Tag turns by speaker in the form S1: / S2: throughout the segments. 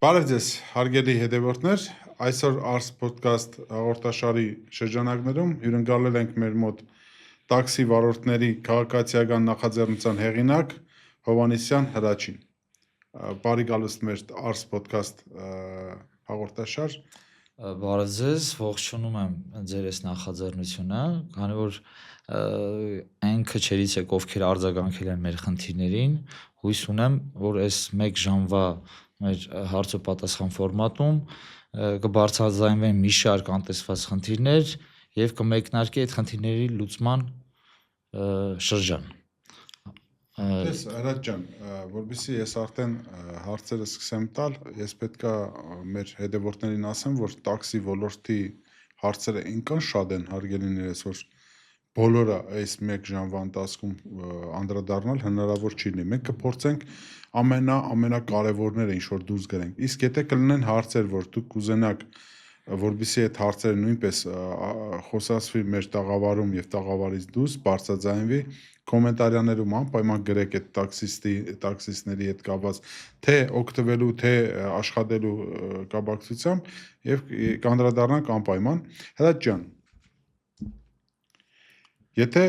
S1: Բարև ձեզ, հարգելի հետևորդներ, այսօր Ars Podcast հաղորդաշարի շրջանակներում հյուրընկալել ենք մեր մոտ տաքսի վարորդների քաղաքացիական նախաձեռնության հեղինակ Հովհաննիսյան Հրաչին։ Բարի գալուստ մեր Ars Podcast հաղորդաշար։
S2: Բարև ձեզ, ողջունում եմ ձեր այս նախաձեռնությունը, քանի որ այն քչերից եք, ովքեր արձագանքել են մեր խնդիրներին, հույս ունեմ, որ այս 1 ժամվա մեր հարց ու պատասխան ֆորմատում կբարձրաձայնվեն մի շարք անտեսված խնդիրներ եւ կմեկնարկի այդ խնդիրների լուծման շրջան։
S1: Ես Հրաչ ջան, որովհետեւ ես արդեն հարցերը սկսեմ տալ, ես պետքա մեր հետևորդներին ասեմ, որ տաքսի ոլորտի հարցերը այնքան շատ են, հարգելիներս, որ բոլորը այս 1 ժամվա ընթացքում անդրադառնալ հնարավոր չի լինի։ Մենք կփորձենք ամենակարևորները ինչ որ դուրս գրենք։ Իսկ եթե կլինեն հարցեր, որ դուք կուզենաք, որովհետեւ այդ հարցերը նույնպես խոսացվի մեր տաղավարում եւ տաղավարից դուրս բարձրաձայնվի, կոմենտարիաներում անպայման գրեք այդ տաքսիստների հետ կապված թե օգտվելու, թե աշխատելու կապակցությամբ եւ կանդրադառնանք անպայման։ Հրաչ ջան, եթե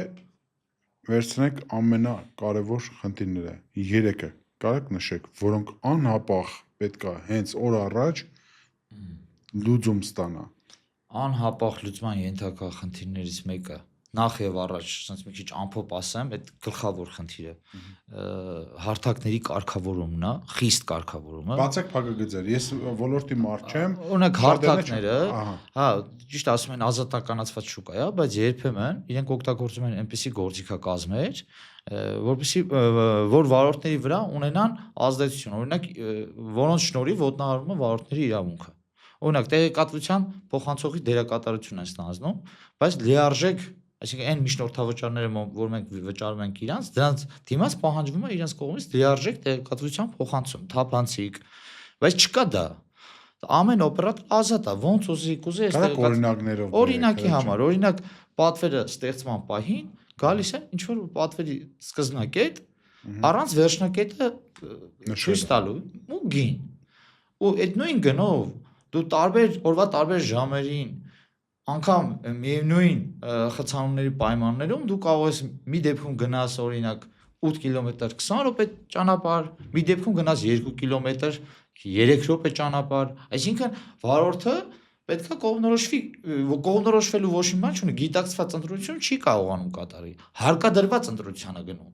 S1: վերցնենք ամենակարևոր խնդիրները, 3-ը կարեք նշեք, որոնք անհապաղ պետք է հենց օր առաջ լուծում ստանա։
S2: Անհապաղ լուծման ենթակա խնդիրներից մեկը նախ եւ առաջ, ասած մի քիչ ամփոփ ասեմ, այդ գլխավոր խնդիրը հարթակների կարգավորումն է, խիստ կարգավորումը։
S1: Բացեք փակագծեր, ես ոլորտի մարդ չեմ։
S2: Օրինակ հարթակները, հա, ճիշտ ասում են ազատականացված շուկա է, բայց երբեմն իրենք օգտագործում են այնպիսի գործիքակազմեր, որ վարորդների վրա ունենան ազդեցություն, օրինակ որոնց շնորհիվ ոտնահարվում է վարորդների իրավունքը։ Օրինակ տեղեկատվության փոխանցողի դերակատարություն են ստանձնում, բայց լիարժեք, այսինքն այն միջնորդավճարները, որ մենք վճարում ենք իրանց, դրանց դիմաց պահանջվում է իրանց կողմից լիարժեք տեղեկատվության փոխանցում, թափանցիկ, բայց չկա դա։ Ամեն օպերատոր ազատ է, ոնց ուզի կուզի այս
S1: օրինակներով։
S2: Օրինակի համար, օրինակ պատվերը ստեղծման պահին գալիս են ինչ որ պատվերի սկզբնակետ, առանց վերջնակետը ցույց տալու ու գին։ Ու այդ նույն գնով դու օրվա տարբեր ժամերին անգամ միևնույն խցանումների պայմաններում դու կարող ես մի դեպքում գնաս օրինակ 8 կիլոմետր 20 րոպե ճանապարհ, մի դեպքում գնաս 2 կիլոմետր 3 րոպե ճանապարհ, այսինքն վարորդը պետքա կողմնորոշվելու ոչ մի բան չունի, գիտակցված ընտրություն չի կարողանում կատարել, հարկադրված ընտրության է գնում։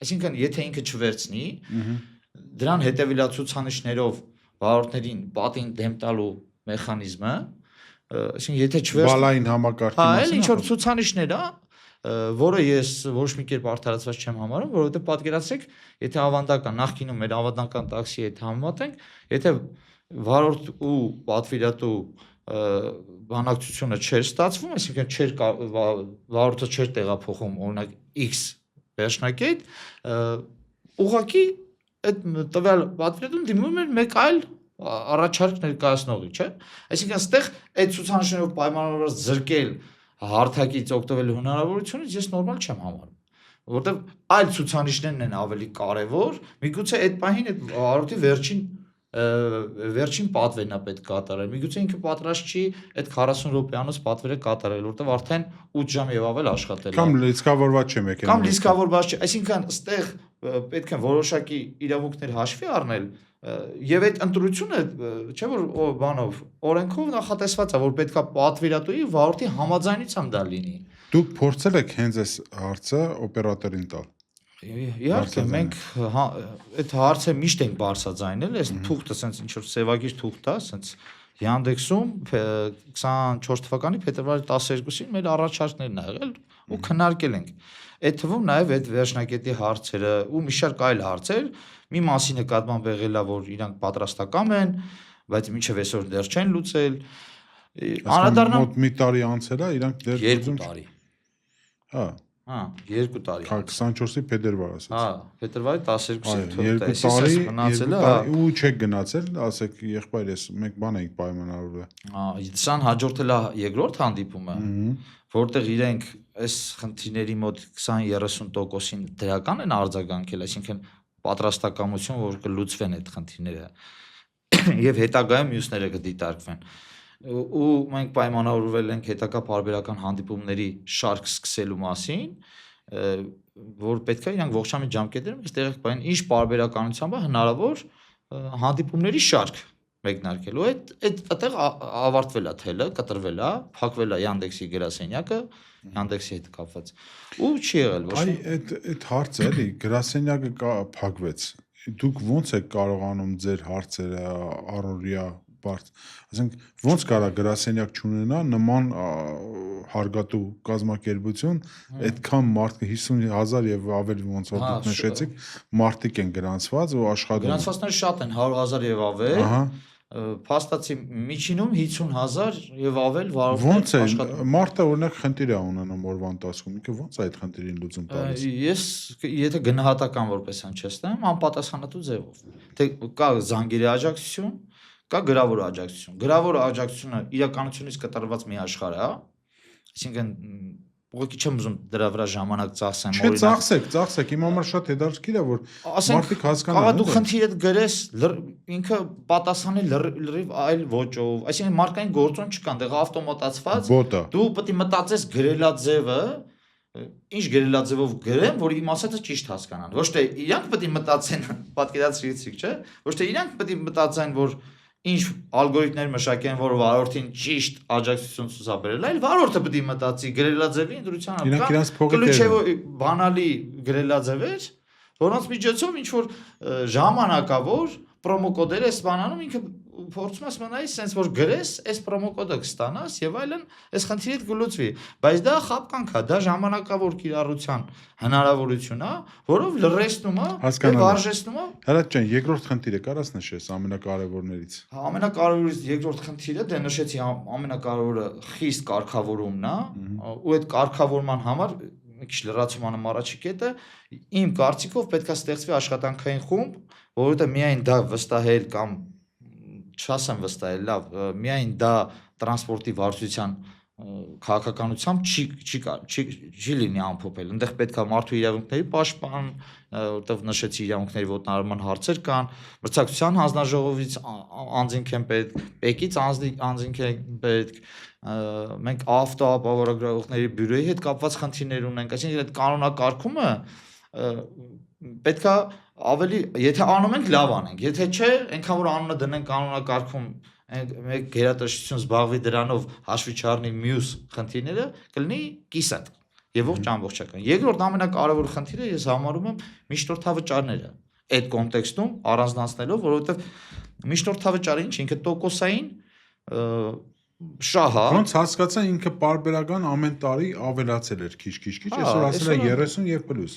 S2: Այսինքն եթե ինքը չվերցնի, դրան հետևյալ ցուցանիշներով վարորդներին պատին դեմ տալու մեխանիզմը, այսինքն եթե չվերցնի
S1: բալային համակարգի
S2: մասին, հա, ինչ որ ցուցանիշներ է, որը ես ոչ մի կերպ արդարացված չեմ համարում, որովհետեւ պատկերացրեք, եթե ավանդական նախկինում մեր ավանդական տաքսի հետ համեմատենք, եթե վարորդ ու պատվիրատու բանակցությունը չէր ստացվում, այսինքն վարորդը չէր տեղափոխում օրինակ X վերջնակետ, ուղղակի այդ տվյալ պատվիրատուն դիմում էր մեկ այլ առաջարկ ներկայացնողի, չէ՞։ Այսինքն այստեղ այդ ցուցանիշներով պայմանավորված զրկել հարթակից օգտվելու հնարավորությունից ես նորմալ չեմ համարում, որովհետև այլ ցուցանիշներն են ավելի կարևոր, միգուցե այդ պահին այդ վարորդի վերջին պատվերն է պետք կատարել, միգուցե ինքը պատրաստ չի այդ 40 րոպեանոց պատվերը կատարել, որովհետև արդեն 8 ժամ եւ ավել աշխատել է։
S1: Կամ լիցքավորված չէ մեքենան։
S2: Կամ լիցքավորված չէ, այսինքն այստեղ պետք է որոշակի իրավունքներ հաշվի առնել եւ այդ ընտրությունը չէ որ բանով օրենքով նախատեսված է որ պետքա պատվիրատուի վարորդի համաձայնությամբ դա լինի։
S1: Դուք փորձել եք հենց այս հարցը օպերատորին տալ։
S2: Իհարկե մենք այդ հարցը միշտ ենք բարձրաձայնել, այս թուղթը sense ինչ որ սևագիր թուղթ է, sense Yandex-ում 24 թվականի փետրվարի 12-ին մեր առաջարկներն ա եղել ու քննարկել ենք։ Այդ թվում նաև այդ վերջնակետի հարցերը ու մի շարք այլ հարցեր, մի մասի նկատմամբ եղել է որ իրանք պատրաստական են, բայց մինչև այսօր դեռ չեն լուծել։
S1: Անդրադառնամ մոտ մի տարի անցել է, իրանք դեռ
S2: 2 տարի։
S1: Հա,
S2: 2 տարի։
S1: 24-ի փետրվար ասած։
S2: Հա, փետրվարի 12-ին
S1: թվականի 2 տարի մնացել է, ու չեք գնացել, ասեք եղբայր, ես մենք բան ենք պայմանավորվել։
S2: Սան հաջորդել է երկրորդ հանդիպումը, որտեղ իրենք այս խնդիրների մոտ 20-30%-ին դրական են արձագանքել, այսինքն պատրաստակամություն, որ կլուծվեն այդ խնդիրները։ եւ հետագայում մյուսները կդիտարկվեն։ Ու մենք պայմանավորվել ենք հետագա բարբերական հանդիպումների շարք սկսելու մասին, որ պետք է իրանք ողջամիտ ժամկետներում այստեղ բան ինչ բարբերականությամբ է հնարավոր հանդիպումների շարք մեկնարկելու։ Այդտեղ ավարտվել է թելը, կտրվել է, փակվել է Yandex-ի գրասենյակը, Yandex-ի հետ կապված։ Ու չի եղել ոչ։
S1: Այդ հարցը էլի գրասենյակը փակվեց։ Դուք ո՞նց եք կարողանում ձեր հարցերը առօրյա ասենք ո՞նց կարա գրասենյակ չունենա նման հարգատու կազմակերպություն, այդքան մարդ 50,000 եւ ավելի ոնց որ դուք նշեցիք, մարդիկ են գրանցված ու աշխատում։
S2: Գրանցվածները շատ են, 100,000 եւ ավել։ Փաստացի միջինում 50,000 եւ ավել
S1: ոնց է մարդը օրինակ խնդիր է ունենում օրվա ընթացքում, ինքը ոնց է այդ խնդիրին լուծում տալիս։
S2: Ես եթե գնահատական որպես հնչեցնեմ, անպատասխանատու ձևով։ Թե կա զանգերի աջակցություն, կա գրավոր աջակցություն։ Գրավոր աջակցությունը իրականությունից կտրված մի աշխարհ է, այսինքն ուղղակի չեմ ուզում դրա վրա ժամանակ ծախսեմ,
S1: օրինակ։ Չէ, ծախսեք, իմ համար շատ հետաքրքիր է, որ մարդիկ հասկանան։
S2: Ահա դու խնդիրդ գրես, ինքը պատասխանի լրիվ այլ ոճով, այսինքն մարդկային գործոն չկան, դեղ ավտոմատացված։ Դու պետք է մտածես գրելաձևը, ինչ գրելաձևով գրեմ, որ իմ ասածը ճիշտ հասկանան։ Ոչ թե իրանք պետք է մտածեն, պատկերացրիցիք, չէ՞։ Ոչ թե իրանք պետք է մտածեն, որ ինչ ալգորիթմներ մշակեն, որ վարորդին ճիշտ աջակցություն ցուցաբերել, այլ վարորդը պետք է մտածի գրելաձևի ընտրության կլուչեվի բանալի գրելաձևեր, որոնց միջոցով ինչ որ ժամանակավոր պրոմոկոդեր ես բանանում, ինքը փորձում ես մնայես sense որ գրես, այս պրոմոկոդը կստանաս եւ այլն, այս խնդիրը կլուծվի, բայց դա խապկանք է, դա ժամանակավոր կիրառության հնարավորություն է, որով լրացնում է եւ արժեցնում է։
S1: Հրաչ ջան, երկրորդ խնդիրը կարաս նշես ամենակարևորներից։
S2: Ամենակարևորից երկրորդ խնդիրը դե նշեցի ամենակարևորը խիստ կարգավորումն է, ու այդ կարգավորման համար մի քիչ լրացում անեմ առաջի կետը, իմ կարծիքով պետք է ստեղծվի աշխատանքային խումբ, որովհետեւ միայն դա վստահել կամ չասեմ վստահել, լավ, միայն դա տրանսպորտի վարչության քաղաքականությամբ չի լինի ամփոփել։ Այնտեղ պետք է մարդու իրավունքների պաշտպան, որտեղ նշեցի իրավունքների ոտնահարման հարցեր կան, մրցակցության հանձնաժողովից անձինք են պետք, ՊԵԿ-ից անձինք են պետք, մենք ավտոապարողագրողների բյուրոյի հետ կապված խնդիրներ ունենք, այսինքն այդ կանոնակարգումը պետք է ավելի, եթե անում ենք, լավ անենք, եթե չէ, այնքան որ անունը դնենք կանոնակարգում, մեկ գերատեսչություն զբաղվի դրանով հաշվի չառնի մյուս խնդիրները, կլինի կիսատ եւ ողջ ամբողջական։ Երկրորդ ամենակարևոր խնդիրը ես համարում եմ միշտորդավճարները։ Այդ կոնտեքստում առանձնացնելով, որովհետեւ միշտորդավճարը ինչ ինքը տոկոսային շահ է։
S1: Ոնց հասկացա ինքը պարբերական ամեն տարի ավելացել էր քիչ, այսօր ասել է 30 եւ պլյուս։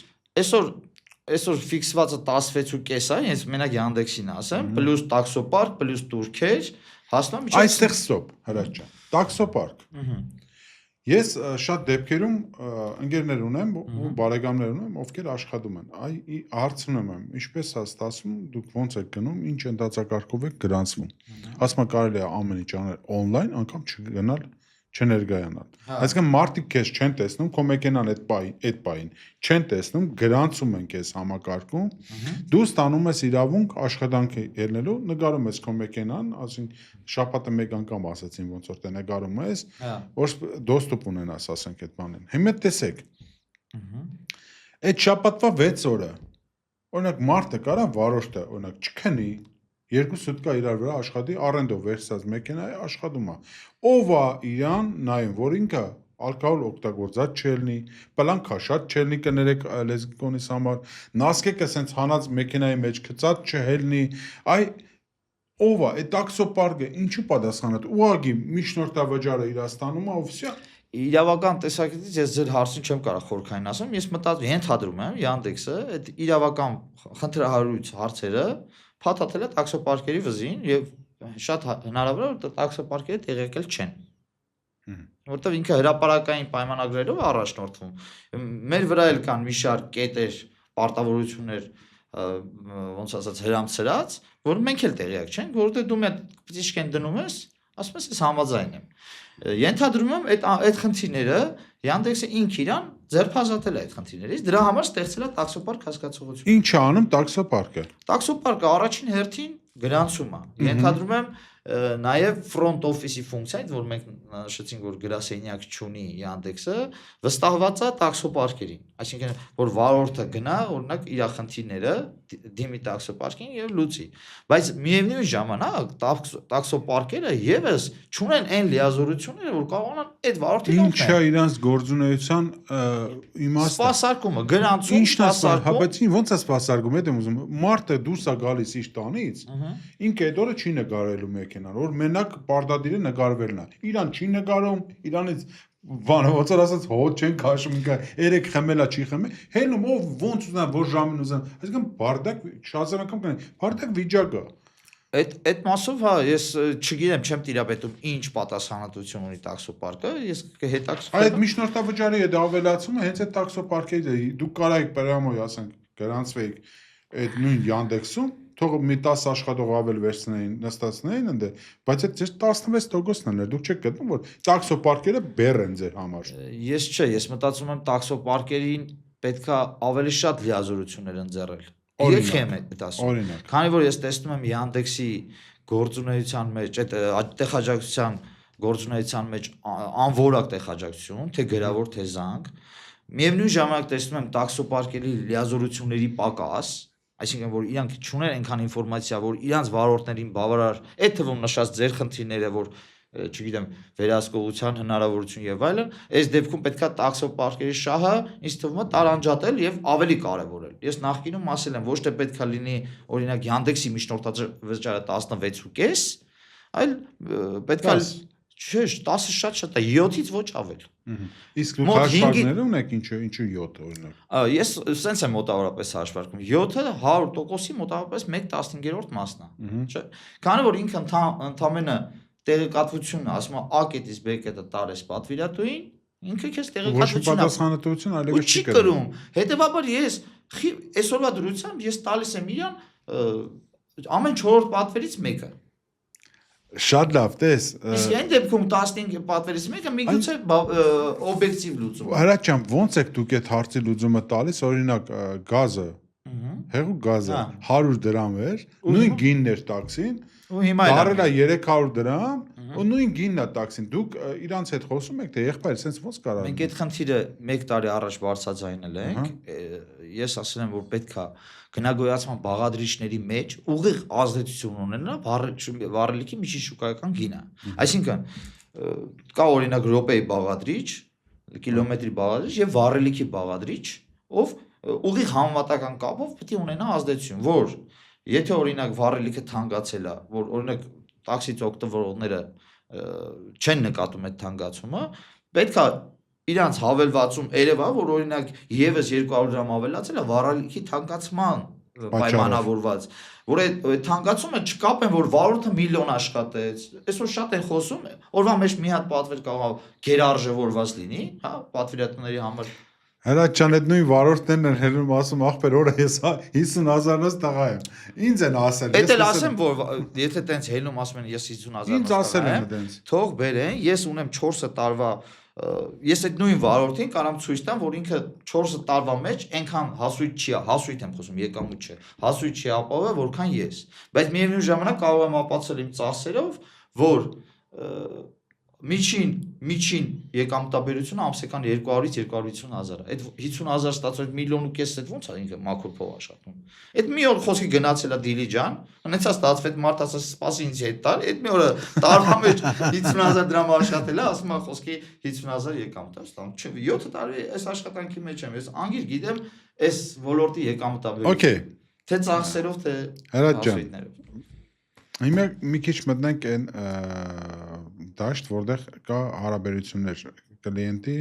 S2: Այսօր ֆիքսվածը 16.5 է, ես մենակ Yandex-ին ասեմ, պլյուս տաքսոպարկ, պլյուս турքեր, հասնում եմ։
S1: Այստեղ ստոպ, Հրաչ ջան։ Տաքսոպարկ։ Ես շատ դեպքերում ընկերներ ունեմ ու բարեկամներ ունեմ, ովքեր աշխատում են։ Հարցնում եմ, ինչպես է ստացվում, դուք ոնց եք գնում, ինչ ընդհանրակարգով եք գրանցվում։ Ասում կարելի է ամեն ինչ անել on-line, անգամ չգնալ չներգայանալ։ Այսինքն մարդիկ քեզ չեն տեսնում, քո մեքենան այդ պահին չեն տեսնում, գրանցում են քեզ համակարգում, դու ստանում ես իրավունք աշխատանքի ելնելու, նկարում ես քո մեքենան, ասենք շաբաթը մեկ անգամ ասացին ոնց որ դե նկարում ես, որ դոստուպ ունենաս, ասենք այդ բանին։ Հիմա տեսեք։ Այդ շաբաթվա 6 օրը, օրինակ մարդը կարա վարորդը, օրինակ չքնի 2 սուտկա իրար վրա աշխատի առենդով վերցած մեքենայի աշխատում է։ Ով է իրան նայում, որ ինքը ալկոհոլ օգտագործած չելնի, պլանքա շատ չելնի կներեք լեզգիկոնիս համար, նասկեկը սենց հանած մեքենայի մեջ գծած չհելնի, ով է, այդ տաքսոպարկը ինչու պատասխանատ, ուղղակի միջնորդավճարը իր ստանում է, ովսյա։
S2: Իրավական տեսակետից ես ձեր հարցին չեմ կարող խորքային ասեմ, ես ենթադրում եմ Yandex-ը այդ իրավական խնդրահարույց հարցերը փաթաթել է տաքսոպարկերի վզին եւ շատ հնարավոր է որ տաքսոպարկերը տեղեկել չեն։ Որտեւ ինքը հրապարակային պայմանագրերով առաջնորդվում։ Մեր վրա էլ կան մի շարք կետեր, պարտավորություններ, ոնց ասած հրամցրած, որ մենք էլ տեղյակ չենք, որովհետեւ դու մեկ պտիշկեն դնում ես, ասում ես համաձայն եմ։ Ենթադրում եմ այդ խնդիրները Yandex-ը ինքը իրան ձերբազատել է այդ խնդիրներից, դրա համար ստեղծել է տաքսոպարկ հասկացողություն։
S1: Ինչ է անում տաքսոպարկը։
S2: Տաքսոպարկը առաջին հերթին գրանցումը։ Ենթադրում եմ նաև front office-ի ֆունկցիային, որ մենք նշեցինք, որ գրասենյակ չունի Yandex-ը, վստահված է տաքսոպարկերին, այսինքն որ վարորդը գնա, օրինակ իր խնդիրները դիմի տաքսոպարկին եւ լուծի։ Բայց միևնույն ժամանակ տաքսոպարկերը եւս չունեն այն լիազորությունները, որ կարողանան այդ վարորդին օգնել։
S1: Ինչա իրանց գործունեության իմաստը։
S2: Սպասարկումը, գրանցում,
S1: սպասարկում։ Բայց ո՞նց է սպասարկում, եմ ուզում։ Մարդը դուրս է գալիս իր տանից, ինքը այդ օրը չի նկարելու մեքենան, որ մենակ պարտադիր է նկարվելն է։ Իրան չի նկարում, իրանից բանը ոնց որ ասած հոտ չեն քաշում, ինքը 3 խմելա չի խմել, հելնում ով ոնց ուզնա որ ժամին ուզնա, այսինքն բարդակ շատ անգամ կան, բարդակ վիճակը։
S2: Այդ մասով հա ես չգիտեմ, չեմ տիրապետում ինչ պատասխանատվություն ունի տաքսոպարկը, ես կհետաքրքրեմ։
S1: Այդ միջնորդավճարի այդ ավելացումը հենց այդ տաքսոպարկերի դուք կարայիք պրամոյ ասենք գրանցվեիք այդ նույն Yandex-ում, թող մի 10 աշխատող ավել վերցնեին, նստացնեին ընդ, բայց այդ ձեր 16%-ն էր, դուք չեք գտնում որ տաքսոպարկերը բեռ են ձեր համար։
S2: Ես մտածում եմ տաքսոպարկերին պետքա ավելի շատ լիազորություններ ընձեռել։ Եկեք եմ այդ ասում։ Քանի որ ես տեսնում եմ Yandex-ի գործունեության մեջ, այդ տեղաջակցության գործունեության մեջ անորակ տեղաջակցություն, թե գրավոր, թե զանգ, միևնույն ժամանակ տեսնում եմ տաքսոպարկերի լիազորությունների պակաս, այսինքն որ իրանք չունեն այնքան ինֆորմացիա, որ իրանք վարորդներին բավարար, այդ թվում նշած ձեր խնդիրները, որ չգիտեմ, վերահսկողության հնարավորություն եւ այլն, այս դեպքում պետքա տաքսոպարկերի շահը ինձ թվում է տարանջատել եւ ավելի կարեւորել։ Ես նախկինում ասել եմ, ոչ թե պետքա լինի օրինակ Yandex-ի միջնորդավճարը 16.5, այլ պետքա չէ, 10-ը շատ է, 7-ից ոչ ավել։
S1: Իսկ դուք հաշվարկներ ունեք ինչու 7 օրինակ։
S2: Ես սենց եմ մոտավորապես հաշվարկում։ 7-ը 100%-ի մոտավորապես 1/15 մասն է, չէ։ Քանի որ ինքը ընդամենը տեղեկատվությունն է, ասում է A կետից B կետը տարես պատվիրատուին, ինքը քեզ տեղեկատվություն
S1: պատասխանատվություն այլևս
S2: չի կրում։ Հետևաբար ես այսօրվա դրությամբ ես տալիս եմ իրան ամեն 4 պատվերից մեկը։
S1: Շատ լավ, տես։
S2: Իսկ այն դեպքում 15 պատվերից մեկը միգուցե օբյեկտիվ լուծում է։
S1: Հրաչ ջան, ոնց եք դուք այդ հարցի լուծումը տալիս, օրինակ գազը, հեղուկ գազը 100 դրամ էր, նույն գինն էր տաքսին,
S2: ու հիմա
S1: դարել է 300 դրամ, ու նույն գինն է տաքսին։ Դուք իրանց հետ խոսում եք, թե եղբայր, sense ոնց կարող։
S2: Մենք այդ խնդիրը 1 տարի առաջ բարձրաձայնել ենք։ Ես ասել եմ, որ պետքա գնագոյացման բաղադրիչների մեջ ուղիղ ազդեցություն ունենա վառելիքի միջին շուկայական գինը։ Այսինքն կա օրինակ րոպեի բաղադրիչ, կիլոմետրի բաղադրիչ եւ վառելիքի բաղադրիչ, ով ուղիղ համեմատական կապով պետք է ունենա ազդեցություն, որ եթե օրինակ վառելիքը թանկացել է, որ օրինակ տաքսից օգտվողները չեն նկատում այդ թանկացումը, պետքա իրանց հավելվածում երևա, որ օրինակ եւս 200 դրամ ավելացել է վառելիքի թանկացման պայմանավորված, որ այդ թանկացումը չկապեն, որ վարորդը միլիոն աշխատեց։ Այսօր շատ են խոսում, օրվա մեջ մի հատ պատվեր կարող գերարժևորված լինի, հա, պատվիրատուների համար։
S1: Հրաչ ջան, այդ նույն վարորդներն են հելնում ասում, ախպեր օրը ես 50,000-ից տղա եմ։ Ինձ են ասել։
S2: Էդ էլ ասեմ, որ եթե տենց հելնում ասում են ես 50,000-ից
S1: տղա եմ,
S2: թող բերեն, ես ունեմ 4 տարվա ես այդ նույն վարորդին կարամ ցույց տամ, որ ինքը 4 տարվա մեջ այնքան հասույթ չի, հասույթ եմ խոսում, եկամուտ չէ, հասույթ չի ապահովել, որքան ես։ Բայց միևնույն ժամանակ կարող եմ ապացուցել իմ ծախսերով, որ միջին եկամտաբերությունը ամսական 200-ից 250,000։ Այդ 50,000 ստացող 1.5 միլիոն այդ ո՞նց է ինքը մաքուր փող աշխատում։ Այդ մի օր խոսքի գնացել է Դիլիջան, հենց ստացվեց այդ մարդ ասաց սպասի ինձ հետ տալ, այդ մի օրը տարվա մեջ 50,000 դրամ աշխատել է, ասում է խոսքի 50,000 եկամուտ է ստանում։ Չէ, 7 տարի այս աշխատանքի մեջ եմ, ես անգիր գիտեմ այս ոլորտի եկամտաբերությունը։
S1: Okay։
S2: Թե ծախսերով, թե հասույթներով։
S1: Հիմա մի քիչ մտնենք այն դաշտ, որտեղ կա հարաբերություններ կլիենտի,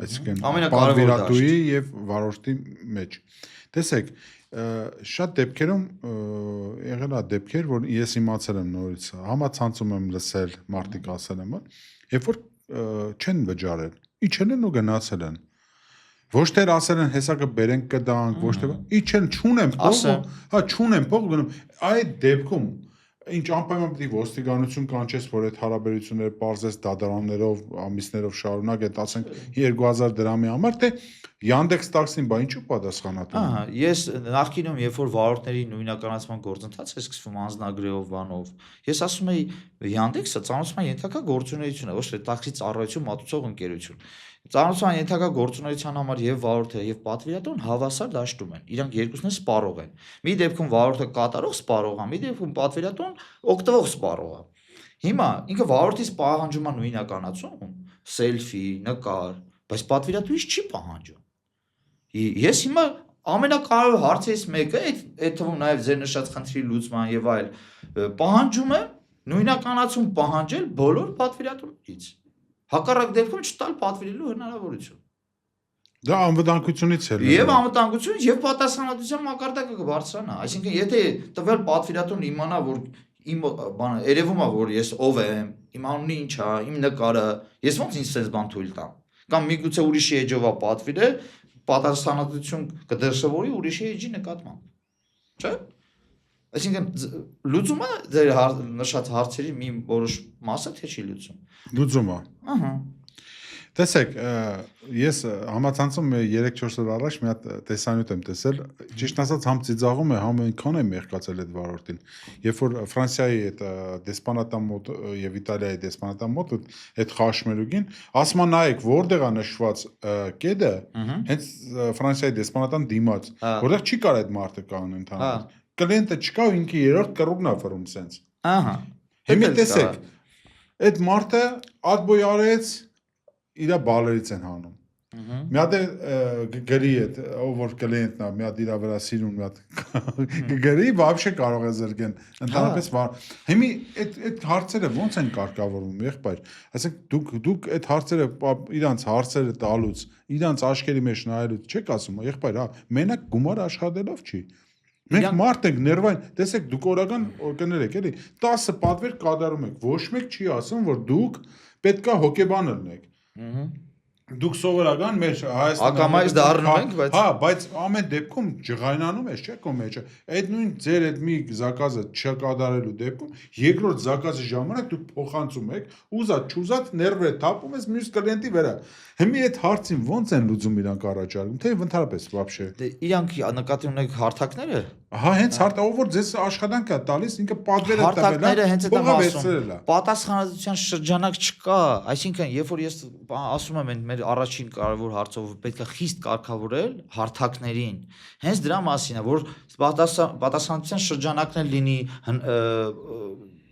S1: այսինքն պատվիրատուի եւ վարորդի մեջ։ Տեսեք, շատ դեպքերում եղել է դեպքեր, որ ես իմացել եմ նորից, համացանցում եմ լսել, մարդիկ ասել եմ, երբ որ չեն վճարել, իջել են ու գնացել են։ Ոչ թե ասել են հեսա կբերենք կտանք, ոչ թե իջել չունեմ փող, հա չունեմ փող գնում, այդ դեպքում ինչ անպայման պետք է ոստիկանություն կանչես, որ այդ հարաբերությունները բարձես դատարաններով, ամիսներով շարունակ, այդ ասենք 2000 դրամի համար, թե Yandex Taxi-ին բա ինչու պատասխանատու։
S2: Ահա, ես նախկինում երբ որ վարորդների նույնականացման գործընթաց է սկսվում անձնագրերով բանով, ես ասում եի Yandex-ը ծանոթության ենթակա գործունեություն է, ոչ թե տաքսի ծառայություն մատուցող ընկերություն։ Ծանոթության ենթակա գործունեության համար եւ վարորդը եւ պատվիրատուն հավասար դաշտում են։ Իրանք երկուսն էլ սպառող են։ Մի դեպքում վարորդը կատարող սպառող է, մի դեպքում պատվիրատուն օգտվող սպառող է։ Հիմա ինքը վարորդից պահանջում է նույնականացում, սելֆի, նկար, բայց պատվիրատուից չի պահանջում։ Ես հիմա ամենակարևոր հարցերից մեկը այդ թվում նաև ձեր նշած խնդրի լուծման եւ այլ պահանջում է նույնականացում պահանջել բոլոր պատվիրատուներից։ Հակառակ դեպքում չտալ պատվիրելու հնարավորություն։
S1: Դա անվտանգությունից է։
S2: Եվ անվտանգությունից եւ պատասխանատվության մակարդակը կբարձրանա։ Այսինքն եթե տվյալ պատվիրատուն իմանա, որ իմ բանը երևում է, որ ես ով եմ, իմ անունը ինչ է, իմ նկարը, ես ոնց ինձ sense բան թույլ տամ։ Կամ միգուցե ուրիշի էջով է պատվիրել, պատասխանատվություն կդրսևորի ուրիշի էջի նկատմամբ։ Չէ՞։ Այսինքն լուծումը ձեր նշած հարցերի մի որոշ մասը թե չի լուծում։
S1: Լուծումը։
S2: Ահա։
S1: Տեսեք, ես համացանցում 3-4 օր առաջ մի հատ տեսանյութ եմ տեսել, ճիշտ ասած համ ծիծաղում է, համ այնքան է մեղկացել այդ վարորդին։ Երբ որ Ֆրանսիայի այդ դեսպանատան մոտ եւ Իտալիայի դեսպանատան մոտ այդ խաշմերուգին, ասում է նայեք, որտեղ է նշված կեդը, հենց Ֆրանսիայի դեսպանատան դիմաց, որտեղ չի կար այդ մարդը կան ընդհանրապես։ Կլիենտը չկա ու ինքը երրորդ կռուգն է վրում սենց։
S2: Ահա։
S1: Հիմա տեսեք, այդ մարդը ադբոյ արեց իր բալերից են հանում։ Մի հատ գրի այդ ով որ կլիենտն է, մի հատ իր վրա սիրուն մի հատ գրի, вообще կարող է զրկեն։ Ընդհանրապես հիմի այդ հարցերը ո՞նց են կարգավորվում, եղբայր։ Այսինքն դուք այդ հարցերը իրանց հարցերը տալուց, իրանց աչքերի մեջ նայելուց չեք ասում, եղբայր, հա, մենակ գումար աշխատելով չի։ Մենք մարդ ենք ներվային, տեսեք, դուք օրական կներեք, էլի 10 պատվեր կատարում եք, ոչ մեկ չի ասում, որ դուք պետքա հոգեբան ըլնեք։ Դուք սովորական մեր Հայաստանում
S2: ակամայից դառնում ենք, բայց
S1: հա, բայց ամեն դեպքում ջղայնանում ես, չէ՞ քո մեջը։ Այդ նույն ձեր այդ մի զակազը չկատարելու դեպքում երկրորդ զակազի ժամանակ դուք փոխանցում եք, ուզած չուզած ներվերը թափում ես մյուս կլիենտի վրա։ Հիմա այդ հարցին ո՞նց են լուծում իրանք առաջարկում, թե ընդհանրապես вообще։
S2: դե իրանք նկատի ունեք հարթակները։
S1: Հա, հենց հարթ ով որ ձեզ աշխատանք է տալիս, ինքը պատվերը տվել է։
S2: Հարթակները հենց այդ եմ ասում։
S1: ասում։
S2: Պատասխանատվության շրջանակ չկա, այսինքն երբ որ ես ասում եմ մեր առաջին կարևոր հարցով պետք է խիստ կարգավորել հարթակներին, հենց դրա մասին է, որ պատասխանատվության շրջանակներ լինի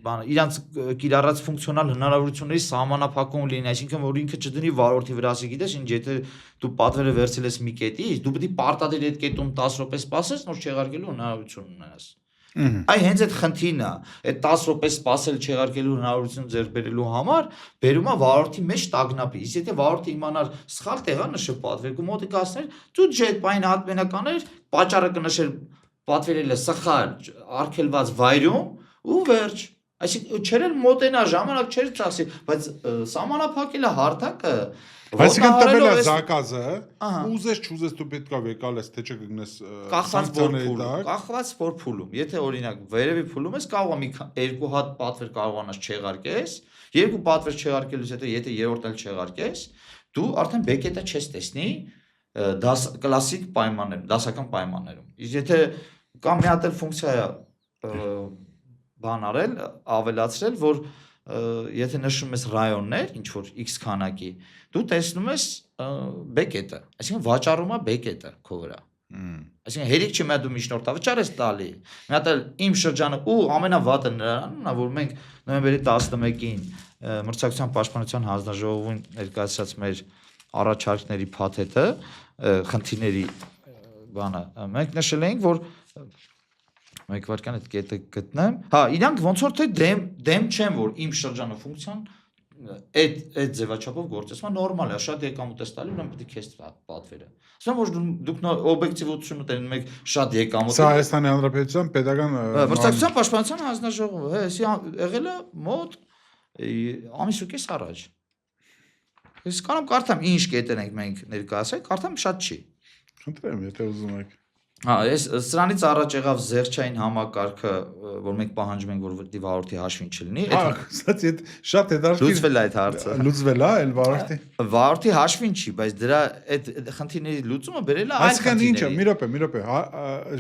S2: իրանց կիրառած ֆունկցիոնալ հնարավորությունների սահմանափակում լինի, այսինքն որ ինքը չդնի վարորդի վրա, ասի գիտես ինչ, եթե դու պատվերը վերցել ես մի կետից, դու պետք է պարտադիր այդ կետում 10 րոպե սպասես, նոր չեղարկելու հնարավորություն ունենաս։ Այ հենց այդ խնդիրն է, այդ 10 րոպե սպասել չեղարկելու հնարավորություն ձեռք բերելու համար բերում է վարորդի մեջ տագնապի։ Իսկ եթե վարորդը իմանար սխալ տեղա նշել պատվեր, մոտի կասներ, դու ջետ բայն հատմենականներ, պատճառը կնշել պատվերելը սխալ արգելված վայրում ու վերջ։ Այսինքն չերել մոտենա ժամանակ չեր ծախսի, բայց սահմանափակելը հարթակը
S1: Այսինքն տվել է զակազը, ուզես չուզես դու պետքա վեկալես, թե չգնես
S2: կախված որ փուլում։ Եթե օրինակ վերևի փուլում ես, կարող է մի 2 հատ պատվեր կարողանաս չեղարկես, 2 պատվեր չեղարկելուց հետո եթե երրորդն էլ չեղարկես, դու արդեն բեկետը չես տեսնի կլասիկ պայմաններում, դասական պայմաններում։ Իսկ եթե կամ մի հատ էլ ֆունկցիա բան արել, ավելացրել, որ եթե նշում ես ռայոններ, ինչ որ X քանակի, դու տեսնում ես բեկետը, այսինքն վաճառում է բեկետը քո վրա։ Այսինքն հերիք չի մա դու միջնորդավճար ես տալի։ Մի հատ էլ իմ շրջանը ու ամենավատը նրանն է, որ մենք նոյեմբերի 11-ին մրցակցության պաշտպանության հանձնաժողովում ներկայացրած մեր առաջարկների փաթեթը, խնդիրների բանը, մենք նշել էինք, որ մեկ վարքան այդ կետը գտնեմ։ Հա, իրանք ոնց որ թե դեմ չեն, որ իմ շրջանը ֆունկցիան այդ ձևաչափով գործեցվա նորմալ է, շատ եկամուտ ես տալի, ուրեմն պետք է քեզ պատվերը։ Ասում որ դուք օբյեկտիվությունը տենում եք շատ եկամուտ։
S1: Սա Հայաստանի Հանրապետության պետական
S2: մրցակցության պաշտպանության հանձնաժողովը, հեսի եղել է մոտ ամիս ու կես առաջ։ Ես կարամ կարդամ ինչ կետեր ենք մենք ներկայացրել, կարդամ շատ չի։
S1: Խնդրեմ, եթե ուզում եք։
S2: Այս սրանից առաջ եղավ զերչային համակարգը, որ մենք պահանջում ենք, որ դի վարորդի հաշվին չլինի։
S1: Կստացի շատ հետաքրքիր
S2: Լուծվել է այդ հարցը։
S1: Լուծվել է, այլ վարորդի։
S2: Վարորդի հաշվին չի, բայց դրա այդ խնդիրների լուծումը բերել է այլ
S1: Այսինքն ինչ է,
S2: խնդիրների։
S1: մի րոպե,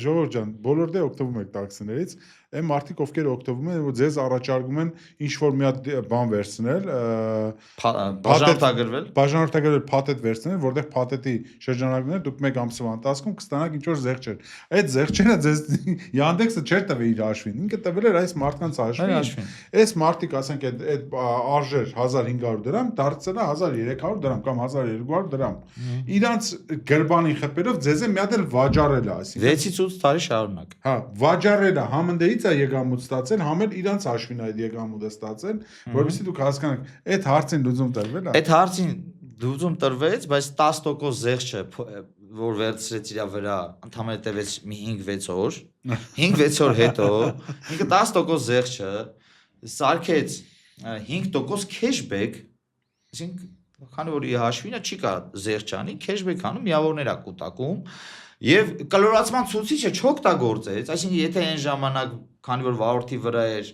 S1: ժողովուրդ ջան, բոլոր դե օգտվում եք տաքսիներից, այն մարդիկ ովքեր օգտվում են, որ ձեզ առաջարկում են ինչ որ մի հատ բան վերցնել, բաժանորդագրվել փաթեթ վերցնել, որտեղ փաթեթի շրջանակներ դուք 1 ամսվա ընթացքում կստանաք ինչ որ զեղչեր։ Այդ զեղչերը ձեզ Yandex-ը չէր տվել իր հաշվին, ինքը տվել էր այս մարդկանց հաշվին։ Այս մարդիկ, ասենք, այդ արժեր 1500 դրամ, դարձել է 1300 դրամ կամ 1200 դրամ։ Իրանց գրբանի խփերով ձեզ է մի հատ էլ վաճառել է, այսինքն
S2: 6-ից 8 տարի շարունակ։
S1: Հա, վաճառել է, համ ընդերից է եկամուտ ստացել, համ էլ իրանց հաշվին այդ եկամուտը ստացել, որովհետեւ դուք հասկանաք, այդ հարցին լուծում տրվել է։
S2: Այդ հարցին լուծում տրվեց, բայց 10% զեղչը, որ վերցրեց իր վրա, ընդհանրապես տևեց մի 5-6 օր։ 5-6 օր հետո ինքը 10% զեղչը սարքեց 5% cashback, այսինքն քանի որ իր հաշվին է չի կա զեղչանի, cashback անում միավորներ է կուտակում եւ կլորացման ցուցիչը չօգտագործեց, այսինքն եթե այն ժամանակ, քանի որ վարորդի վրա էր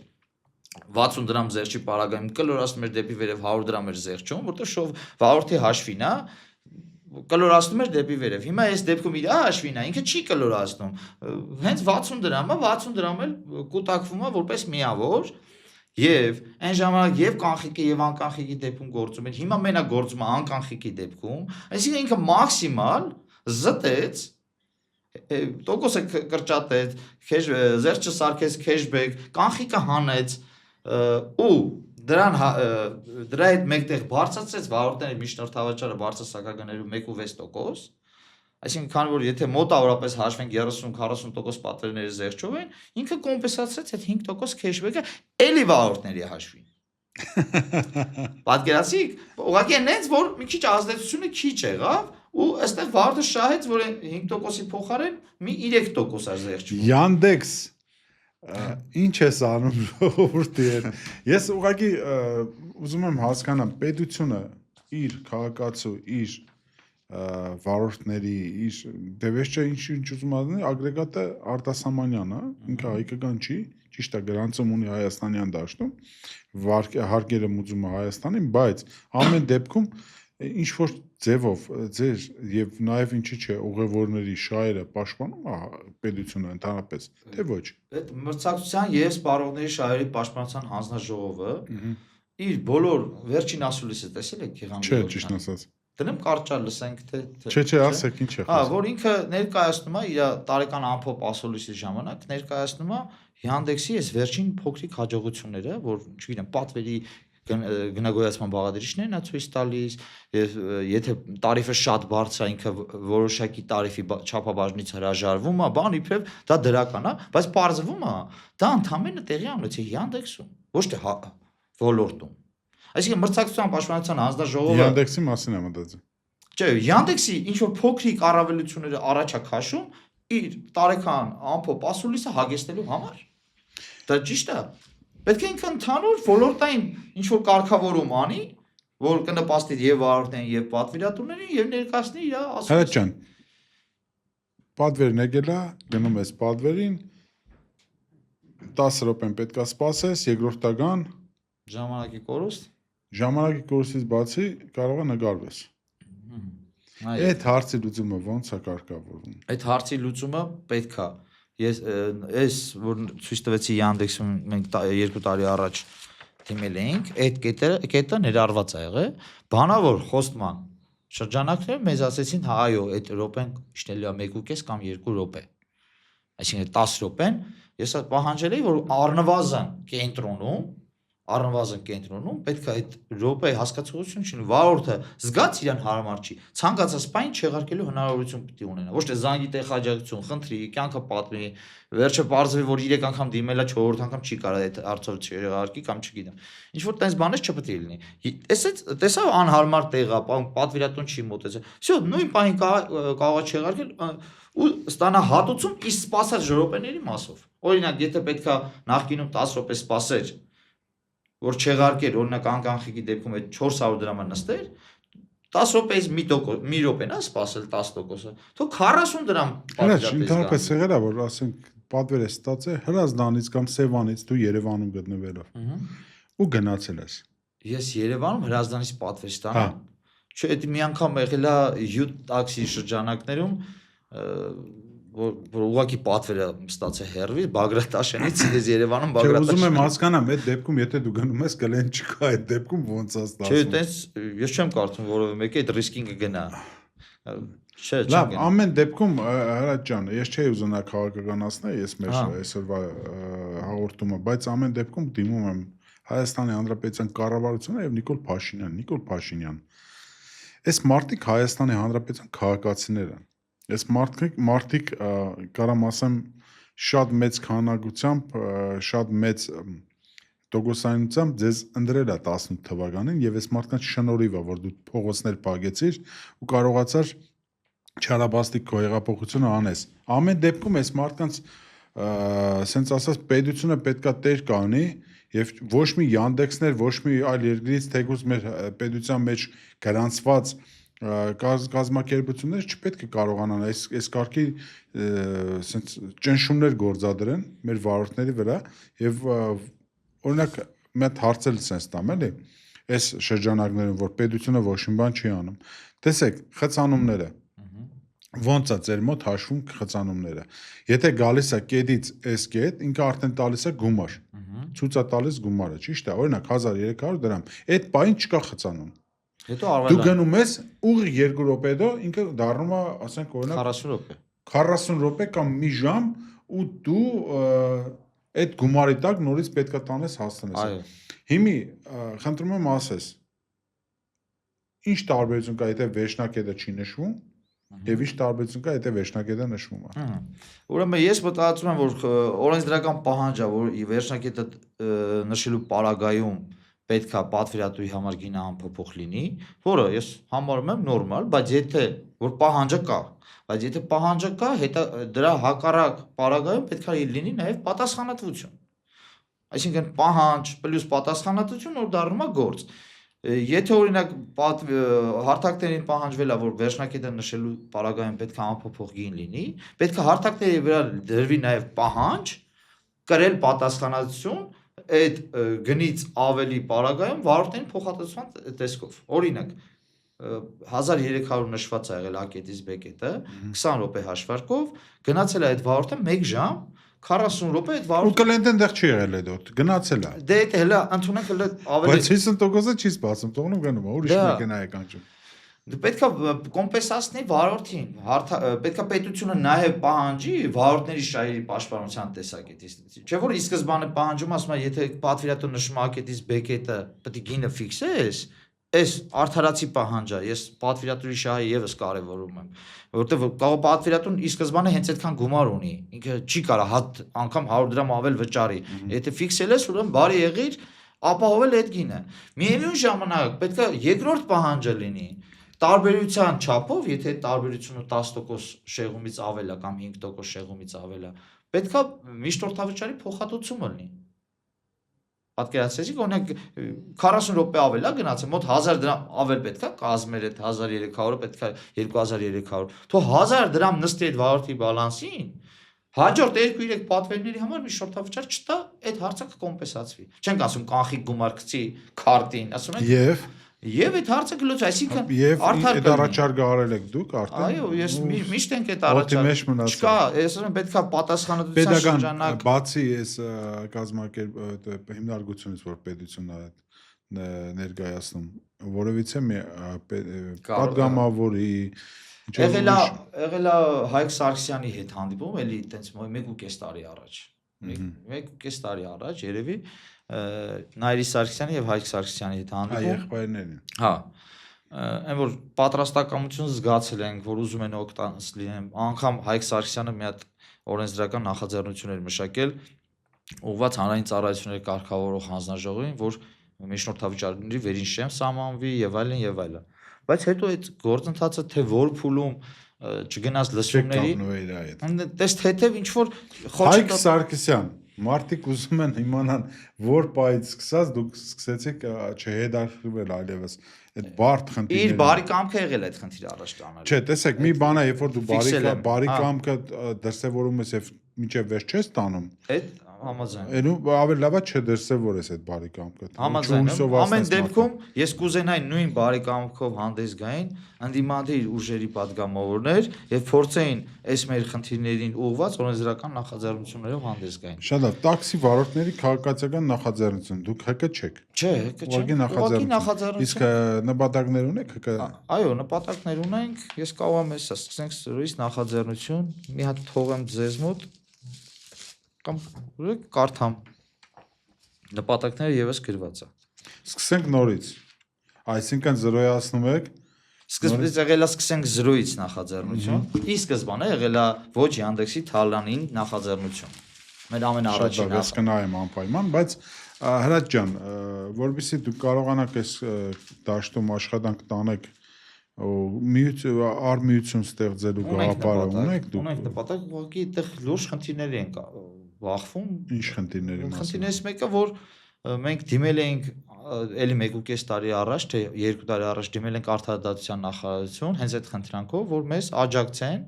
S2: 60 դրամ զեղչի պարագայում կլորացնում էր դեպի վերև 100 դրամ էր զեղչում, որտեղ վարորդի հաշվին է կլորացնում էր դեպի վերև։ Հիմա այս դեպքում իր հաշվին է, ինքը չի կլորացնում։ Հենց 60 դրամը 60 դրամ էլ կուտակվում է որպես միավոր եւ այն ժամանակ եւ կանխիկի եւ անկանխիկի դեպքում գործում են։ Հիմա մենակ գործում է անկանխիկի դեպքում, այսինքն ինքը մաքսիմալ զտեց տոկոսը կրճատեց, զեղչը սարքեց cashback, կանխիկը հանեց ու դրա հետ մեկտեղ բարձրացրեց վարորդների միջնորդավաճառը բարձրասակագներում 1.6%, այսինքն քանի որ եթե մոտավորապես հաշվենք 30-40% պատվերների զեղչով են, ինքը կոմպենսացրեց այդ 5% cashback-ը էլի վարորդների հաշվին։ Պատկերացիք, ուղղակի այնց որ մի քիչ ազդեցությունը քիչ եղավ ու այստեղ վարորդը շահեց, որ 5%-ի փոխարեն մի 3% է զեղչում։
S1: Yandex ինչ է անում ժողովրդի հետ։ Ես ուղղակի ուզում եմ հասկանամ պետությունը իր քաղաքացու, իր վարորդների, իր դեպս չէ ինչ ուզում ասել, ագրեգատը արտասահմանյան է, ինքը հայկական չի, ճիշտ է գրանցում ունի Հայաստանյան դաշտում, հարկերը մուծում է Հայաստանին, բայց ամեն դեպքում ինչ որ ձևով ձեր եւ նաեւ ինչի՞ չէ ուղևորների շահերը պաշտպանում է պետությունը ընդհանրապես թե ոչ։
S2: Այդ մրցակցության եւ սպառողների շահերի պաշտպանության հանձնաժողովը իր բոլոր վերջին ասուլիսը տեսել եք եղան։
S1: Չէ, ճիշտ ասած։
S2: Դնեմ կարճար լսենք թե
S1: Չէ, ասեք ինչ է
S2: խոսքը։ Հա, որ ինքը ներկայացնում է իր տարեկան ամփոփ ասուլիսի ժամանակ ներկայացնում է Yandex-ի այս վերջին փոքրիկ հաջողությունները, որ չգիտեմ, պատվերի գնագոյացման բաղադրիչներն է ցույց տալիս, եթե տարիֆը շատ բարձր է, ինքը որոշակի տարիֆի չափաբաժնից հրաժարվում է, բան իբրև դա դրական է, բայց պարզվում է, դա ընդհանրապես տեղի ունեցել Yandex-ում, ոչ թե ոլորտում։ Այսինքն մրցակցության պաշտպանության հանձնաժողովը
S1: Yandex-ի մասին է մտածում։
S2: Չէ, Yandex-ի ինչ որ փոքրիկ առավելությունները առաջ է քաշում իր տարեկան ամփոփ ասուլիսը հագեցնելու համար։ Դա ճիշտ է։ Պետք է ինքը ընդհանուր ոլորտային ինչ որ կարգավորում անի, որ կնպաստի եւ վարորդներին եւ պատվիրատուներին եւ ներկայացնի իր ասուլիսը։
S1: Հրաչ ջան։ Պատվերն եկել է, գնում ես պատվերին 10 րոպեն պետքա սպասես, երկրորդական
S2: ժամանակի կորուստ
S1: ժամանակի կորուստից բացի կարող է նկարվես։ Այդ հարցի լուծումը ոնց է կարգավորվում։
S2: Այդ հարցի լուծումը պետքա ես որ ցույց տվեցի Yandex-ում մենք 2 տարի առաջ դիմել էինք, այդ կետը ներառված է եղել, բանավոր խոստման շրջանակները մեզ ասեցին, հա այո, այդ րոպեն իջնելու է 1.5 կամ 2 րոպե։ Այսինքն 10 րոպեն ես պահանջել էի, որ առնվազն կենտրոնում պետք է այդ րոպեի հասկացողություն չունի, վարորդը զգաց իրան հարմար չի, ցանկացած բան չեղարկելու հնարավորություն պիտի ունենա, ոչ թե զանգի տեղաջակցություն, խնդրի, կյանքը պատմի, վերջը պարզվի, որ 3 անգամ դիմելա, 4-րդ անգամ չի կարա այդ հարցը չեղարկի կամ չգիտեմ։ Ինչ որ տես բաներ չպետք է լինի։ Տեսավ անհարմար տեղ է, պատվիրատուն չի մոտեցել։ Всё, նույն պահին կարող է չեղարկել ու ստանա հատուցում իսկ սպասած րոպեների մասով։ Օրինակ, եթե պետքա նախկինում 10 րոպե սպասեր, որ չեղարկեր, օրինակ անկանխիկի դեպքում այդ 400 դրամը նստեր, 10 րոպեից մի րոպեն է սպասել 10%-ը։ Թող 40 դրամ
S1: պատվիրապես ընդհանրապես եղել է, որ ասենք պատվեր է ստացել Հրազդանից կամ Սևանից դու Երևանում գտնվելով։ Ու գնացել ես։
S2: Ես Երևանում Հրազդանից պատվեր ստանամ։ Չէ, այդ մի անգամ եղել է յուտ տաքսի շրջանակներում, որ ուղղակի պատվերը ստացել հերվի Բագրատաշենից ես Երևանում
S1: Բագրատաշեն։ Չէ, ուզում եմ հասկանամ, այդ դեպքում եթե դու գնում ես կլեն չկա, այդ դեպքում ոնց է ստացվում։
S2: Չէ, տես ես չեմ կարծում, որովհետեւ մեկը այդ ռիսկինգը գնա։ Չէ, չեմ գնա։
S1: Լավ, ամեն դեպքում Հրաչ ջան, ես չէի ուզենա քաղաքականացնել, ես մեր այսօրվա հաղորդումը, բայց ամեն դեպքում դիմում եմ Հայաստանի Հանրապետության կառավարությունը եւ Նիկոլ Փաշինյան։ Այս մարդիկ Հայաստանի Հանրապետության քաղաքացիներ են։ Այս մարդիկ կարամ ասեմ շատ մեծ քանակությամբ, շատ մեծ տոկոսայնությամբ ձեզ ընտրել է 18 թվականին եւ այս մարդկանց շնորհիվ է, որ դու փողոցներ փակեցիր ու կարողացար չարաբաստիկ քո հեղափոխությունը անես։ Ամեն դեպքում այս մարդկանց սենց ասած պետությունը պետքա տեր կանի եւ ոչ մի Yandex-ներ, ոչ մի այլ երկրից թեկուզ մեր պետության մեջ գրանցված կազմակերպությունները չպետք է կարողանան այս կարգի սենց ճնշումներ գործադրեն մեր վարորդների վրա եւ օրինակ մեծ հարցել sense տամ էլի այս շրջանակներում որ պետությունը ոչ մի բան չի անում տեսեք խցանումները ոնց է ձեր մոտ հաշվում խցանումները եթե գալիս է կետից այս կետ ինքը արդեն տալիս է գումար ցույց է տալիս գումարը ճիշտ է օրինակ 1300 դրամ այդ բային չկա խցանում
S2: հետո արվել
S1: դու գնում ես ուղիղ 2 րոպե հետո ինքը դառնում է ասենք օրինակ
S2: 40 րոպե
S1: 40 րոպե կամ մի ժամ ու դու այդ գումարի տակ նորից պետքա տանես հասնես
S2: այո
S1: հիմի խնդրում եմ ասես ինչ տարբերություն կա եթե վերջնակետը չի նշվում եւ ինչ տարբերություն կա եթե վերջնակետը նշվում է
S2: ուրեմն ես մտածում եմ որ օրենսդրական պահանջ է որ վերջնակետը նշելու պարագայում պետքա պատվիրատուի համար գինը անփոփոխ լինի, որը ես համարում եմ նորմալ, բայց եթե որ պահանջը կա, բայց եթե պահանջը կա, հետո դրա հակառակ պարագայում պետքա լինի նաև պատասխանատվություն։ Այսինքն պահանջ պլյուս պատասխանատվություն որ դառնում է գործ։ Եթե օրինակ հարթակներին պահանջվել է որ վերջնակետը նշելու պարագայում պետքա անփոփոխ գին լինի, պետքա հարթակների վրա դրվի նաև պահանջ կրել պատասխանատվություն այդ գնից ավելի պարագայում վարորդներին փոխհատուցման տեսքով։ Օրինակ 1300 նշված է եղել A-կետից B-կետը 20 րոպե հաշվարկով գնացել է այդ վարորդը 1 ժամ 40 րոպե այդ վարորդը
S1: ու կլենտեն դեռ չի եղել այդ օդ գնացել է
S2: դե այդ հələ ընդունենք հələ ավելի
S1: բայց 50%-ը չի սպասում թողնում գնում է ուրիշ մեքենա է կանչում
S2: Դու պետքա կոմպենսացնի վարորդին, պետքա պետությունը նաև պահանջի վարորդների շահերի պաշտպանության տեսակետից։ Չէ՞ որ ի սկզբանե պահանջում ասում է, եթե պատվիրատու նշում է A-կետից B-կետը, պետք է գինը ֆիքսես, այս արդարացի պահանջ է, ես պատվիրատուի շահը եւս կարևորում եմ, որովհետեւ պատվիրատուն ի սկզբանե հենց այդքան գումար ունի, ինքը չի կարա հատ անգամ 100 դրամ ավել վճարի։ Եթե ֆիքսել ես, ուրեմն բարի եղիր ապահովել այդ գինը։ Միևնույն ժամանակ պետքա երկրորդ պահանջը լինի տարբերության չափով, եթե տարբերությունը 10% շեղումից ավել է կամ 5% շեղումից ավել է, պետքա միշտորդավճարի փոխհատուցումը լինի։ Պատկերացրեցիք, օրինակ 40 րոպե ավել է գնացել, մոտ 1000 դրամ ավել պետքա կազմեր այդ 1300-ը պետքա 2300։ Թող 1000 դրամ նստի այդ վարորդի բալանսին, հաջորդ 2-3 պատվերների համար միշտորդավճար չտա, այդ հարցը կկոմպենսացվի։ Չենք ասում կանխիկ գումար գցի քարտին, ասում ենք Եվ այդ հարցը գլուց, այսինքն
S1: արդար այդ առաջարկը արել եք դուք արդեն։
S2: Այո, ես միշտ ենք այդ առաջարկը։ Չկա, ես ասում եմ պետքա պատասխանատվության շրջանակ։
S1: Բացի այս կազմակերպ հիմնարկությունից, որ պետությունն է ներկայացնում, որովհետեւ մի պատգամավորի
S2: եղել է Հայկ Սարգսյանի հետ հանդիպում, էլի այտենց 1.5 տարի առաջ։ 1.5 տարի առաջ երևի Նայիրի Սարգսյանի եւ Հայկ Սարգսյանի հետ հանդիպում։
S1: Եղբայրներին։
S2: Հա։ Այն որ պատրաստակամություն զգացել ենք, որ ուզում են օգտանց լինեն, անգամ Հայկ Սարգսյանը մի հատ օրենսդրական նախաձեռնություններ մշակել ուղղված հանրային ծառայությունների կարգավորող հանձնաժողովին, որ միջնորդավճարների վերին շեմ սահմանվի եւ այլն եւ այլն։ Բայց հետո այդ գործընթացը թե որ փուլում չգնաց լսումների։ Տես թեթև ինչ որ
S1: Հայկ Սարգսյան Մարդիկ ուզում են իմանան որ պայից սկսած դուք սկսեցիք չհետաքրքրվել այլևս այդ բարդ
S2: Իր
S1: խնդիրները։
S2: բարի կամքը եղել այդ խնդիրը առաջ տանելու։
S1: Չէ, տեսեք, մի բան է, երբ որ դու
S2: Ֆիքսել եմ,
S1: բարի
S2: հա։
S1: կամքը դրսևորում ես եւ մինչեւ վերջ չես տանում,
S2: Այդ համաձայն։
S1: այնու ավելի լավ է չդրսևորես այդ բարի կամքը։
S2: Համաձայն եմ, ամեն դեպքում ես կուզենայի նույն բարի կամքով հանդես գային ընդդիմադիր ուժերի падգամավորներ եւ փորձեին այս մեր խնդիրներին ուղղված օրենսդրական նախաձեռնություններով հանդես գային։
S1: Շատ լավ, տաքսի վարորդների քաղաքացիական նախաձեռնություն, դուք ՀԿ չեք։
S2: Չէ,
S1: Ուղղակի նախաձեռնություն։ Իսկ նպատակներ ունեք ՀԿ։
S2: Այո, նպատակներ ունենք, ես կարող եմ հեսա սկսենք սրույց նախաձեռնություն, մի հատ թողեմ ձեզ մոտ կամ կարդամ նպատակները եւս գրված է։
S1: Սկսենք նորից։ Այսինքն զրոյացնում եք
S2: Սկզբից եղել է սկսենք զրոյից նախաձեռնություն, ի սկզբանե եղել է ոչ Yandex-ի Թալանին նախաձեռնություն։ Մեր ամենաառաջին
S1: ես կնայեմ անպայման, բայց Հրաչ ջան, որովհետեւ դուք կարողանաք այս դաշտում աշխատանք տանեք արմիություն ստեղծելու գաղափարը ունեք դուք։
S2: Ունենք նպատակ, ուղղակի այդտեղ լուրջ խնդիրների են բախվում։
S1: Ինչ խնդիրների մասին։
S2: Խնդիրներից մեկը, որ մենք դիմել էինք էլի 1.5 տարի առաջ, թե 2 տարի առաջ դիմել ենք Արդարադատության նախարարություն, հենց այդ խնդրանքով, որ մեզ աջակցեն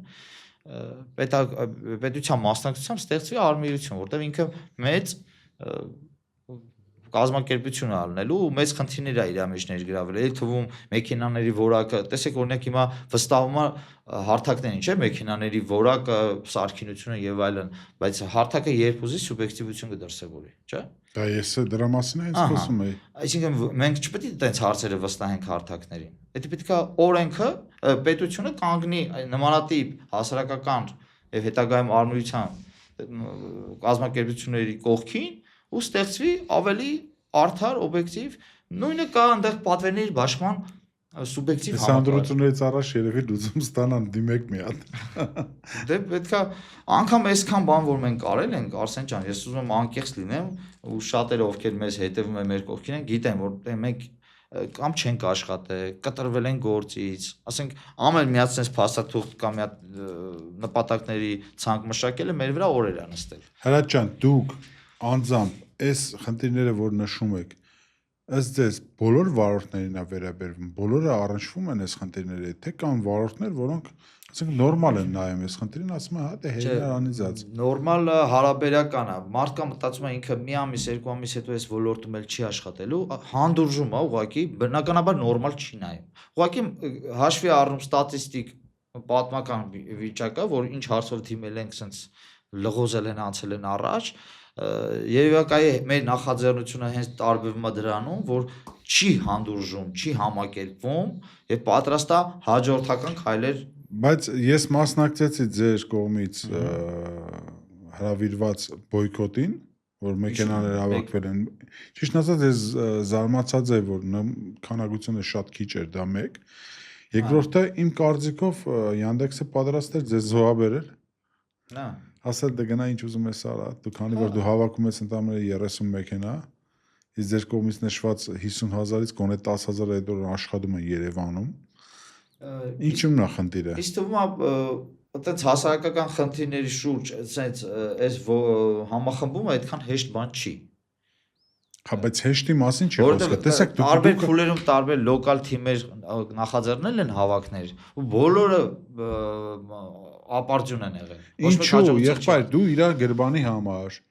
S2: պետության մասնակցությամբ ստեղծվի արմիություն, որտեղ ինքը մեծ կազմակերպություն է ալնելու ու մեծ խնդիրներ է իր մեջ ներգրավել։ Էլ թվում մեքենաների որակը, տեսեք օրինակ հիմա վստահում է հարթակներին, չէ՞, մեքենաների որակը, սարքինությունը եւ այլն, բայց հարթակը երբ ուզի սուբյեկտիվություն կդրսևորի, չէ՞։
S1: Դա ես դրա մասին եմ խոսում եի։
S2: Այսինքն մենք չպետք է այդպես հարցերը վստահենք հարթակներին։ Դա պետք է օրենքը, պետությունը կանգնի նմանատիպ հասարակական եւ հետագայում արմիության կազմակերպությունների կողքին ու ստեղծվի ավելի արդար, օբյեկտիվ, նույնը կա այնտեղ պատվերների բաշխման սուբյեկտիվ
S1: համակարգություններից առաջ երևի լուծում ստանան դիմեք մի հատ։
S2: Դե պետքա անգամ այսքան բան որ մենք արել ենք, Արսեն ջան, ես ուզում եմ անկեղծ լինեմ ու շատերը ովքեր մեզ հետևում են մեր կողքին են, գիտեն որ մենք կամ չենք աշխատել, կտրվել են գործից, ասենք ամեն միացնես փաստաթուղթ կամ մի հատ նպատակների ցանկ մշակելը մեր վրա օրեր է նստել։
S1: Հրաչ ջան, դուք անձամբ այս խնդիրները որ նշում եք, ըստ ձեզ բոլոր վարորդներին է վերաբերվում, բոլորը առնչվում են այս խնդիրների հետ, թե կան վարորդներ, որոնք ասենք նորմալ են նայում այս խնդրին, ասում են հա դե հերանիզած։
S2: Նորմալը հարաբերական է։ Մարդկա մտածում է ինքը մի ամիս, երկու ամիս հետո այս ոլորտում էլ չի աշխատելու, հանդուրժում է ուղղակի, բնականաբար նորմալ չի նայում։ Ուղղակի հաշվի առնում ստատիստիկ պատմական վիճակը, որ ինչ հարցով դիմել ենք, sense լղոզել են, անցել են առաջ, երևակայի մեր նախաձեռնությունը հենց տարբերվում է դրանում, որ չի հանդուրժում, չի համակերպվում եւ պատրաստ է հաջորդական քայլեր։
S1: Բայց ես մասնակցեցի ձեր կողմից հրավիրված բոյկոտին, որ մեքենաները հավաքվել են։ Ճիշտ ասած ես զարմացած եմ, որ քանակությունը շատ քիչ էր, դա մեկ։ Երկրորդը իմ կարծիքով Yandex-ը պատրաստ էր ձեզ զոհաբերել։
S2: Հա։
S1: Ասել դե գնա ինչ ուզում ես արա, դու քանի որ դու հավաքում ես ընդամենը 30 մեքենա, իսկ ձեր կողմից նշված 50,000-ից գոնե 10,000 այդ օր աշխատում են Երևանում։ Ինչու՞մն է խնդիրը։
S2: Իսկ թվում է այդպես հասարակական խնդիրների շուրջ, ասենց այս համախմբումը այդքան հեշտ բան չի։
S1: Հա, բայց հեշտի մասին չի խոսքը։ Տեսեք, դուք
S2: տարբեր փուլերում տարբեր լոկալ թիմեր նախաձեռնել են հավաքներ ու բոլորը ապարդյուն են եղել։
S1: Ինչու, եղբայր, դու իր գրբանի համար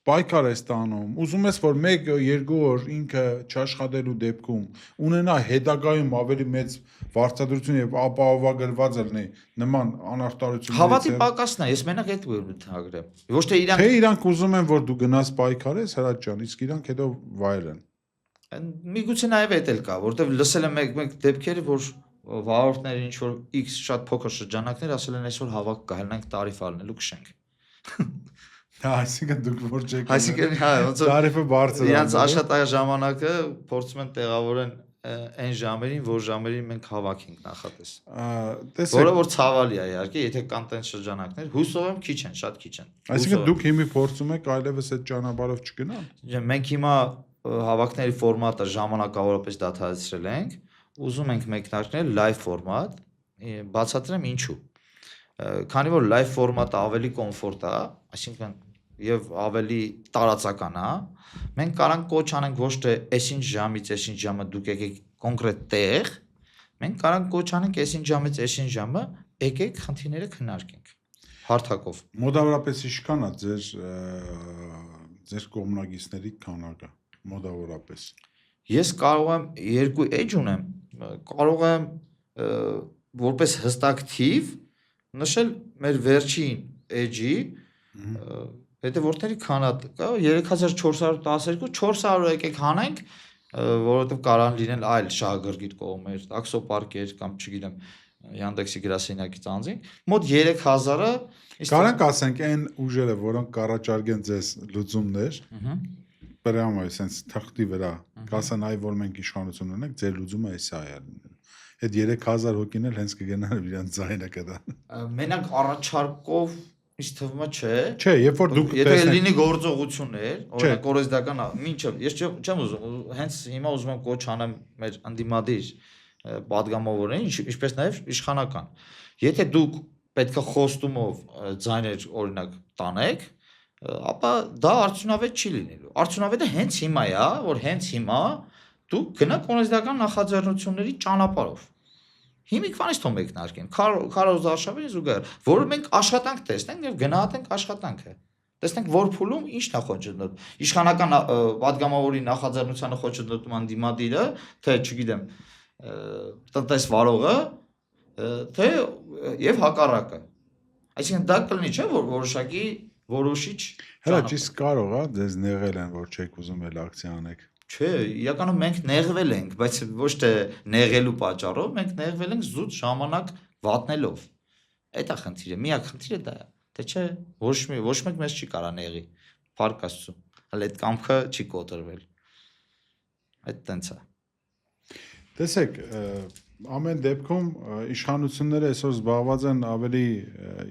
S1: պայքար ես տանում, ուզում ես որ 1-2 օր ինքը չաշխատելու դեպքում ունենա հետագայում ավելի մեծ վարձատրություն եւ ապահովագրված լինի նման անարտարություններից։
S2: Հավատի պակասն է, ես մենակ այդ ընդհանրեմ։ Ոչ թե իրանք
S1: Թե իրանք ուզում են որ դու գնաս պայքարես, Հրաչ ջան, իսկ իրանք հետո վայել են։
S2: Միգուցե նաեւ այդ էլ կա, որտեվ լսել եմ մեկ դեպքերը, որ վարորդները ինչ որ X շատ փոքր շրջանակներ ասել են այսօր հավաք կհելնենք տարիֆ ալնելու քշենք։
S1: Հա, այսինքն դուք որ չեք։
S2: Այսինքն, հա, ոնց որ
S1: տարիֆը բարձր է։
S2: Իրանց աշխատանքի ժամանակը փորձում են տեղավորեն այն ժամերին, որ ժամերին մենք հավաքենք նախատես։ Որը որ ցավալի է իհարկե, եթե կան տեն շրջանակներ, հուսով եմ քիչ են, շատ քիչ են։
S1: Այսինքն դուք հիմի փորձում եք այլևս այդ ճանապարհով չգնալ։
S2: Մենք հիմա հավաքների ֆորմատը ժամանակավորապես դադարեցրել ենք, ուզում ենք մեկնարկնել լայվ ֆորմատ, բացատրեմ ինչու։ Քանի որ լայվ ֆորմատը ավելի կոմֆորտ է, այսինքն եւ ավելի տարածական, հա։ Մենք կարանք կոչ անենք ոչ թե այսինչ ժամից այսինչ ժամը դուք եկեք կոնկրետ տեղ, մենք կարանք կոչ անենք այսինչ ժամից այսինչ ժամը եկեք խնդիրները քննարկենք հարթակով։
S1: Մոտավորապես ինչքան է ձեր կողմնակիցների քանակը, մոտավորապես։
S2: Ես կարող եմ երկու edge ունեմ, կարող եմ որպես հստակ թիվ նշել մեր վերջին edge-ի, հետո որտերի քանատ կա 3412 400 եկեք հանենք, որովհետև կարող լինեն այլ շահագրգիռ կողմեր, տաքսոպարկեր կամ չգիտեմ Yandex-ի գրասենյակից անձին, մոտ 3000-ը
S1: Կարանք ասենք այն ուժերը, որոնք կառաջարկեն ձեզ լուծումներ, Պրямо այսպես թղթի վրա, կասեն այ որ մենք իշխանություն ունենք, ձեր լուծումը էսա է լինելու։ Այդ 3000 հոգին էլ հենց կգնան իրենց ձայնը կտան։
S2: Մենակ առաջարկով ինձ թվում է չէ։
S1: Չէ, երբ որ դուք
S2: Եթե լինի գործողություններ, օրինակ օրենսդական, մինչև ես չեմ ուզում, հենց հիմա ուզում եմ կոչ անեմ մեր անդիմադիր падգամավորներին, ինչպես նաև իշխանական։ Եթե դուք պետք է խոստումով ձայներ օրինակ տանեք, ապա դա արդյունավետ չի լինելու։ Արդյունավետը հենց հիմա է, որ հենց հիմա դուք գնաք օրենսդական նախաձեռնությունների ճանապարհով։ Հիմիկվանից թող մեկնարկեն։ Քարոզ Արշավին զուգահեռ, որը մենք աշխատանք տեսնենք եւ գնահատենք աշխատանքը։ Տեսնենք որ փուլում ինչն է խոչընդոտում։ Իշխանական падգամավորի նախաձեռնությանը խոչընդոտում անդիմադիրը, թե չգիտեմ, տնտեսվարողը, թե եւ հակառակը։ Այսինքն դա կլինի, չէ՞, որ որոշակի որոշիչ
S1: Հələ ճիշտ կարող է ձեզ նեղել են, որ չեք ուզում էլ ակցիա անեք։
S2: Չէ, իրականում մենք նեղվել ենք, բայց ոչ թե նեղելու պատճառով, մենք նեղվել ենք զուտ ժամանակ վատնելով։ Այդ է խնդիրը, միակ խնդիրը դա է։ Թե չէ, ոչ մեկ մեզ չի կարա նեղի։ Փառք Աստծո։ Հələ այդ կամքը չի կոտրվել։ Այդ տենց է։
S1: Տեսեք, ամեն դեպքում իշխանությունները այսօր զբաղված են ավելի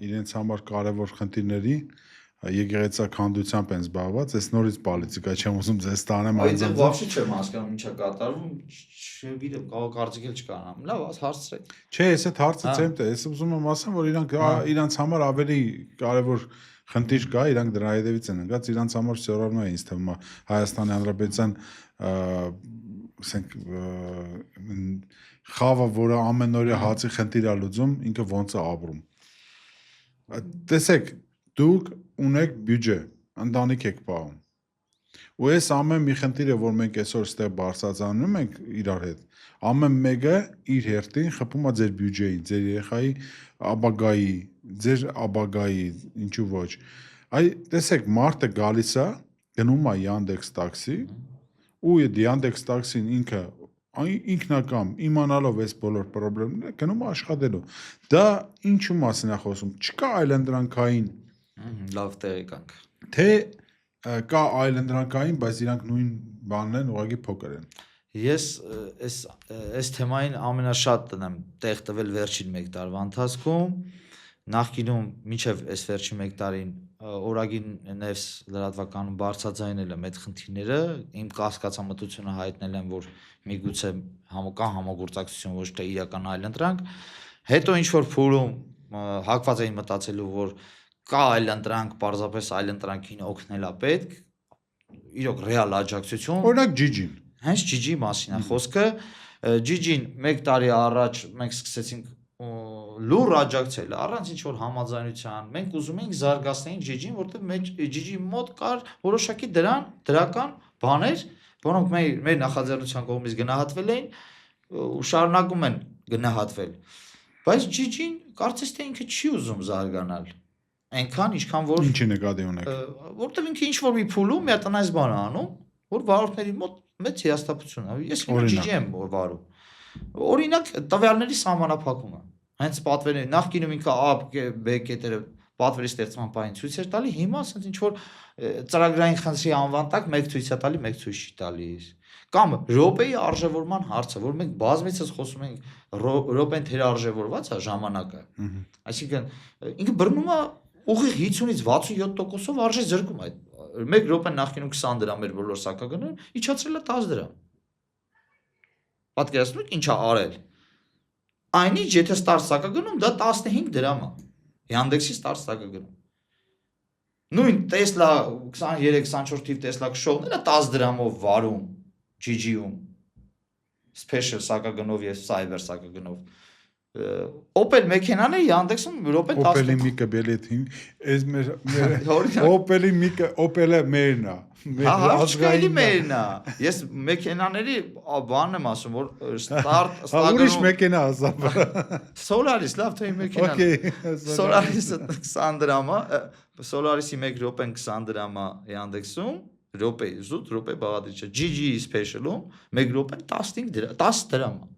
S1: իրենց համար կարևոր խնդիրների, եկեղեցաքանդությամբ են զբաղված, այս նորից պոլիտիկա չեմ ուզում ձեզ տանեմ
S2: անձամբ։ Այդ ոչ չեմ հասկանում ինչա կատարվում, չգիտեմ, կարող կարծիքել չկանամ։ Լավ, հարցրեք։
S1: Չէ, ես այդ հարցը չեմ տա, ես ուզում եմ ասեմ, որ իրանց համար ավելի կարևոր խնդիր կա, իրանք դրա հետևից են ընկած, իրանց համար все равно է, ինձ թվում է Հայաստանի Հանրապետության ասենք խավը, որը ամենօրյա հացի խնդիր է լուծում, ինքը ոնց է ապրում։ Տեսեք, դուք ունեք բյուջե, ընտանիք եք պահում։ Ու այս ամեն մի խնդիրը, որ մենք այսօր ստեղ բարձրացնում ենք իրար հետ, ամեն մեկը իր հերթին խփում է ձեր բյուջեին, ձեր երեխայի ապագայի, ձեր ապագայի, ինչու ոչ։ Այ տեսեք, մարդը գալիս է, գնում է Yandex տաքսի, ու այդ Yandex տաքսին ինքը ինքնակամ իմանալով այս բոլոր խնդիրները գնում է աշխատելու։ Դա ինչու մասին է խոսում։ Չկա այլընտրանքային
S2: լավ տեղեկանք։
S1: Թե կա այլընտրանքային, բայց իրանք նույն բանն են, ուղղակի փոքր են։
S2: Ես այս թեմային ամենաշատ տնեմ տեղ տվել վերջին 1 տարվա ընթացքում, նախկինում մինչև այս վերջին 1 տարին օրագին նեւս լրատվականում բարձրաձայնել եմ այդ խնդիրները, իմ կասկածամտությունը հայտնել եմ, որ միգուցե կա համագործակցություն ոչ թե իրական այլընտրանք, հետո ինչ որ փուլում հակված էին մտածելու, որ կա այլընտրանք, պարզապես այլընտրանքին օգնելա պետք, իրոք ռեալ աջակցություն։
S1: Օրինակ Ջիջին։
S2: Հենց Ջիջի մասին է խոսքը, Ջիջին 1 տարի առաջ մենք սկսեցինք լուր աջակցել, առանց ինչ որ համաձայնության, մենք ուզում էինք զարգացնել Ջիջին, որտեղ մեր Ջիջի մոտ կար որոշակի դրական բաներ, որոնք մեր նախաձեռնության կողմից գնահատվել էին ու շարունակում են գնահատվել։ Բայց Ջիջին կարծես թե ինքը չի ուզում զարգանալ։ Այնքան ինչքան որ
S1: Ինչի նկատի ունեք։
S2: Որտեղ ինքը ինչ որ մի փուլում մի հատ այնպես բան անում, որ վարորդների մոտ մեծ հիասթափություն է։ Ես հիմա Ջիջի եմ վարում։ Օրինակ տվյալների սահմանափակումը։ Հենց պատվերը նախկինում ինքը A, B կետերը պատվերի ստեղծման բանին ցույց էր տալի, հիմա ասենց ինչ որ ծրագրային խնդրի անվան տակ մեկ ցույց է տալի, մեկ ցույց չի տալիս։ Կամ րոպեի արժևորման հարցը, որ մենք բազմիցս խոսում ենք, րոպեն թերարժևորված է ժամանակը։ Այսինքն ինքը բռնում է ուղիղ 50-ից 67%-ով արժե զրկում այդ 1 րոպե նախկինում 20 դրամ էր բոլոր սակագները, իջացրել է 10 դրամ։ Պատկերացնում եք ինչ է արել։ Այնինչ եթե ստարտ սակագնում դա 15 դրամ է։ Yandex-ի ստարտ սակագնում։ Նույն Tesla 23-24 թիվ Tesla քշողները 10 դրամով վարում GG-ում special սակագնով եւ cyber սակագնով Opel մեքենաները Yandex-ում րոպե 10
S1: Opel-ի միկը բելեթին էս մեր Opel-ի միկը Opel-ը մերն է
S2: ազգային մերն է ես մեքենաների բանն եմ ասում որ start
S1: ուրիշ մեքենա ասա
S2: Solaris լավ թե մեքենան Solaris-ը 20 դրամ է Solaris-ի 1 րոպեն 20 դրամ է Yandex-ում րոպե զուտ րոպե բաղադրիչը GG special-ում 1 րոպեն 10 դրամ է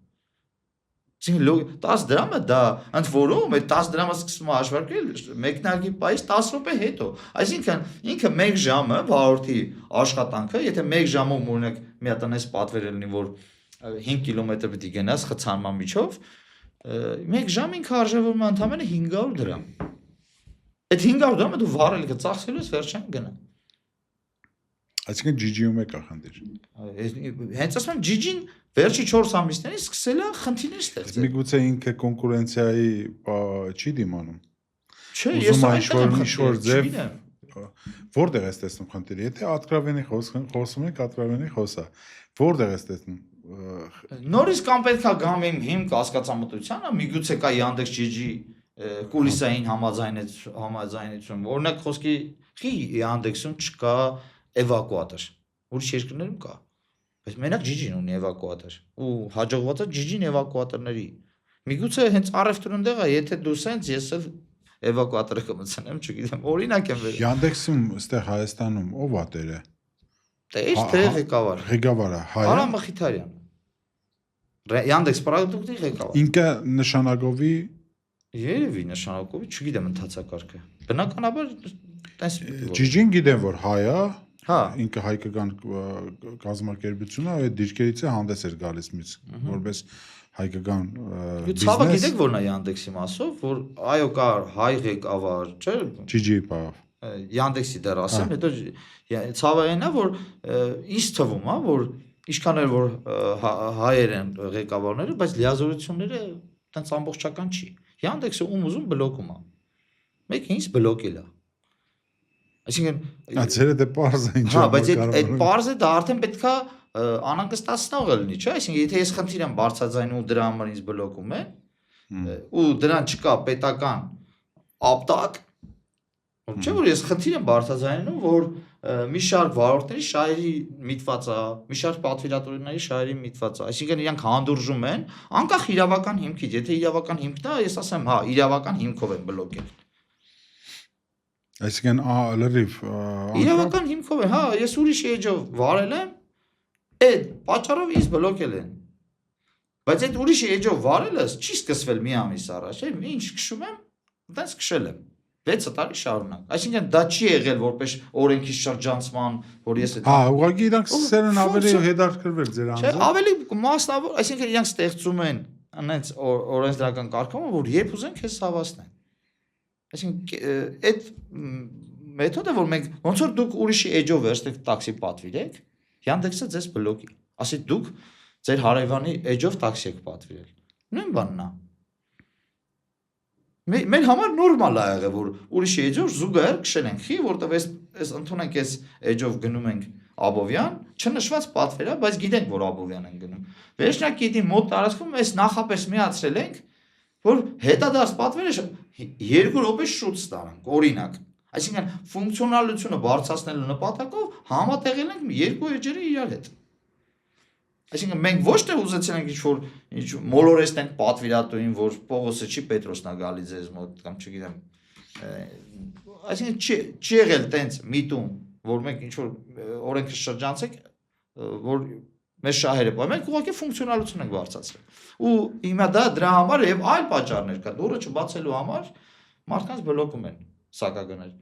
S2: 10 դրամը դա ընդ որում այդ 10 դրամը սկսում է հաշվարկել մեկնարկի պայից 10 րոպե հետո այսինքն ինքը 1 ժամը վարորդի աշխատանքը եթե 1 ժամում օրինակ մի հատ անես պատվեր լինի որ 5 կիլոմետր պետք է գնաս խցանման միջով 1 ժամ ինքը արժևորում է ընդամենը 500 դրամ այդ 500 դրամը դու վարել կծախսելու ես վերջին գնա
S1: այսինքն GG-ում է կա խնդիր
S2: հենց ասում եմ GG-ին վերջի 4 ամիսներից սկսել է խնդիրներ ստեղծել
S1: միգուցե ինքը կոնկուրենցիայի չի դիմանում
S2: չէ ես
S1: ինչ-որ ձև որտեղ ես տեսնում խնդիրը եթե ատկրավենի խոսում եք ատկրավենի խոսա որտեղ ես տեսնում
S2: նորից կամ պետքա գամ իմ հիմք հասկացամտությանը միգուցե կա Yandex GG կուլիսային համաձայնություն օրինակ խոսքի Yandex-ում չկա էվակուատոր ուրիշ երկրներում կա բայց մենակ GG-ն ունի էվակուատոր ու հաջողված է GG-ն էվակուատորների միգուցե հենց առևտուրն դեղա եթե դու սենց ես էլ էվակուատորը կմցնեմ չգիտեմ օրինակ եմ վերել
S1: Yandex-ում այստեղ Հայաստանում ով է տերը
S2: տեր թե
S1: ղեկավարը հայ
S2: Արամ Մխիթարյան Yandex պրոդուկտի ղեկավար
S1: ինքը նշանակովի
S2: երևի նշանակովի չգիտեմ ընթացակարգը բնականաբար տես
S1: GG-ն գիտեմ որ հայ է
S2: Հա
S1: ինքը հայկական կազմակերպությունը այդ դիրքերից է հանդես էր գալիս մից որպես հայկական բիզնես
S2: Ցավը գիտեք որն է Yandex-ի մասով որ այո կա հայ ղեկավար չէ
S1: GG-ի բավ
S2: Yandex-ի դեռ ասեմ հետո ցավը այն է որ ինձ թվում է որ ինչքան էլ որ հայեր են ղեկավարները բայց լիազորությունները տենց ամբողջական չի Yandex-ը ում ուզում բլոկում է մեկը ինձ բլոկել է Այսինքն
S1: Ացերը դե parz է ինչ
S2: Հա, բայց այդ parz-ը դա արդեն պետքա անկստացնող լինի, չէ՞, այսինքն եթե ես խնդիր եմ բարձրաձայնում ու դրա համար ինձ բլոկում են ու դրան չկա պետական ապտակ, չէ՞ որ ես խնդիր եմ բարձրաձայնում, որ մի շարք վարորդների շահերի միտված է, մի շարք պատվիրատուների շահերի միտված է, այսինքն իրանք հանդուրժում են անկախ իրավական հիմքից, եթե իրավական հիմքն է, ես ասեմ, հա, իրավական հիմքով են բլոկել
S1: Այսինքն լրիվ
S2: իրավական հիմքով է, հա, ես ուրիշ էջով վարել եմ, այդ պատճառով ինձ բլոկել են։ Բայց այդ ուրիշ էջով վարելս չի սկսվել մի ամիս առաջ, ինչ քշում եմ, այդպես քշել եմ 6 տարի շարունակ։ Այսինքն դա չի եղել որպես օրենքի շրջանցման, որ ես
S1: Հա, ուղղակի իրանք սկսել են ավելի հետաքրքրվել ձեր անձը։
S2: Չէ, ավելի մասնավոր, այսինքն իրանք ստեղծում են այնց օրենսդրական կարգավորում, որ երբ ուզեն քեզ հավաստեն։ Այսինքն այդ մեթոդը որ մենք ոնց որ դուք ուրիշի էջով վերստեք տաքսի պատվիրեք Yandex-ը ձեզ բլոկի ասի դուք ձեր հարևանի էջով տաքսի եք պատվիրել նույն բանն է մեր համար նորմալ է եղել որ ուրիշի էջով զուգահեռ քշել ենք խի որտեվ այս ընդունենք այս էջով գնում ենք Աբովյան չնշված պատվեր է բայց գիտենք որ Աբովյան են գնում վերջնակ գիտի մոտ տարածքում այս նախապես միացրել ենք որ հետադարձ պատվերը 2 րոպե շուտ ստանանք օրինակ այսինքն ֆունկցիոնալությունը բարձրացնելու նպատակով համատեղել ենք երկու էջերը իրար հետ այսինքն մենք ոչ թե ուզեցել ենք ինչ մոլորեսնենք պատվիրատուին որ Պողոսը չի Պետրոսն է գալի ձեզ մոտ կամ չգիտեմ այսինքն չի եղել տենց միտում որ մենք ինչ որ օրենքը շրջանցենք որ մեր շահերը պայ մենք ուղղակի ֆունկցիոնալություն ենք բարձրացրել ու հիմա դա դրա համար եւ այլ պատճառներ կա դուրը չբացելու համար մարդկանց բլոկում են սակագներ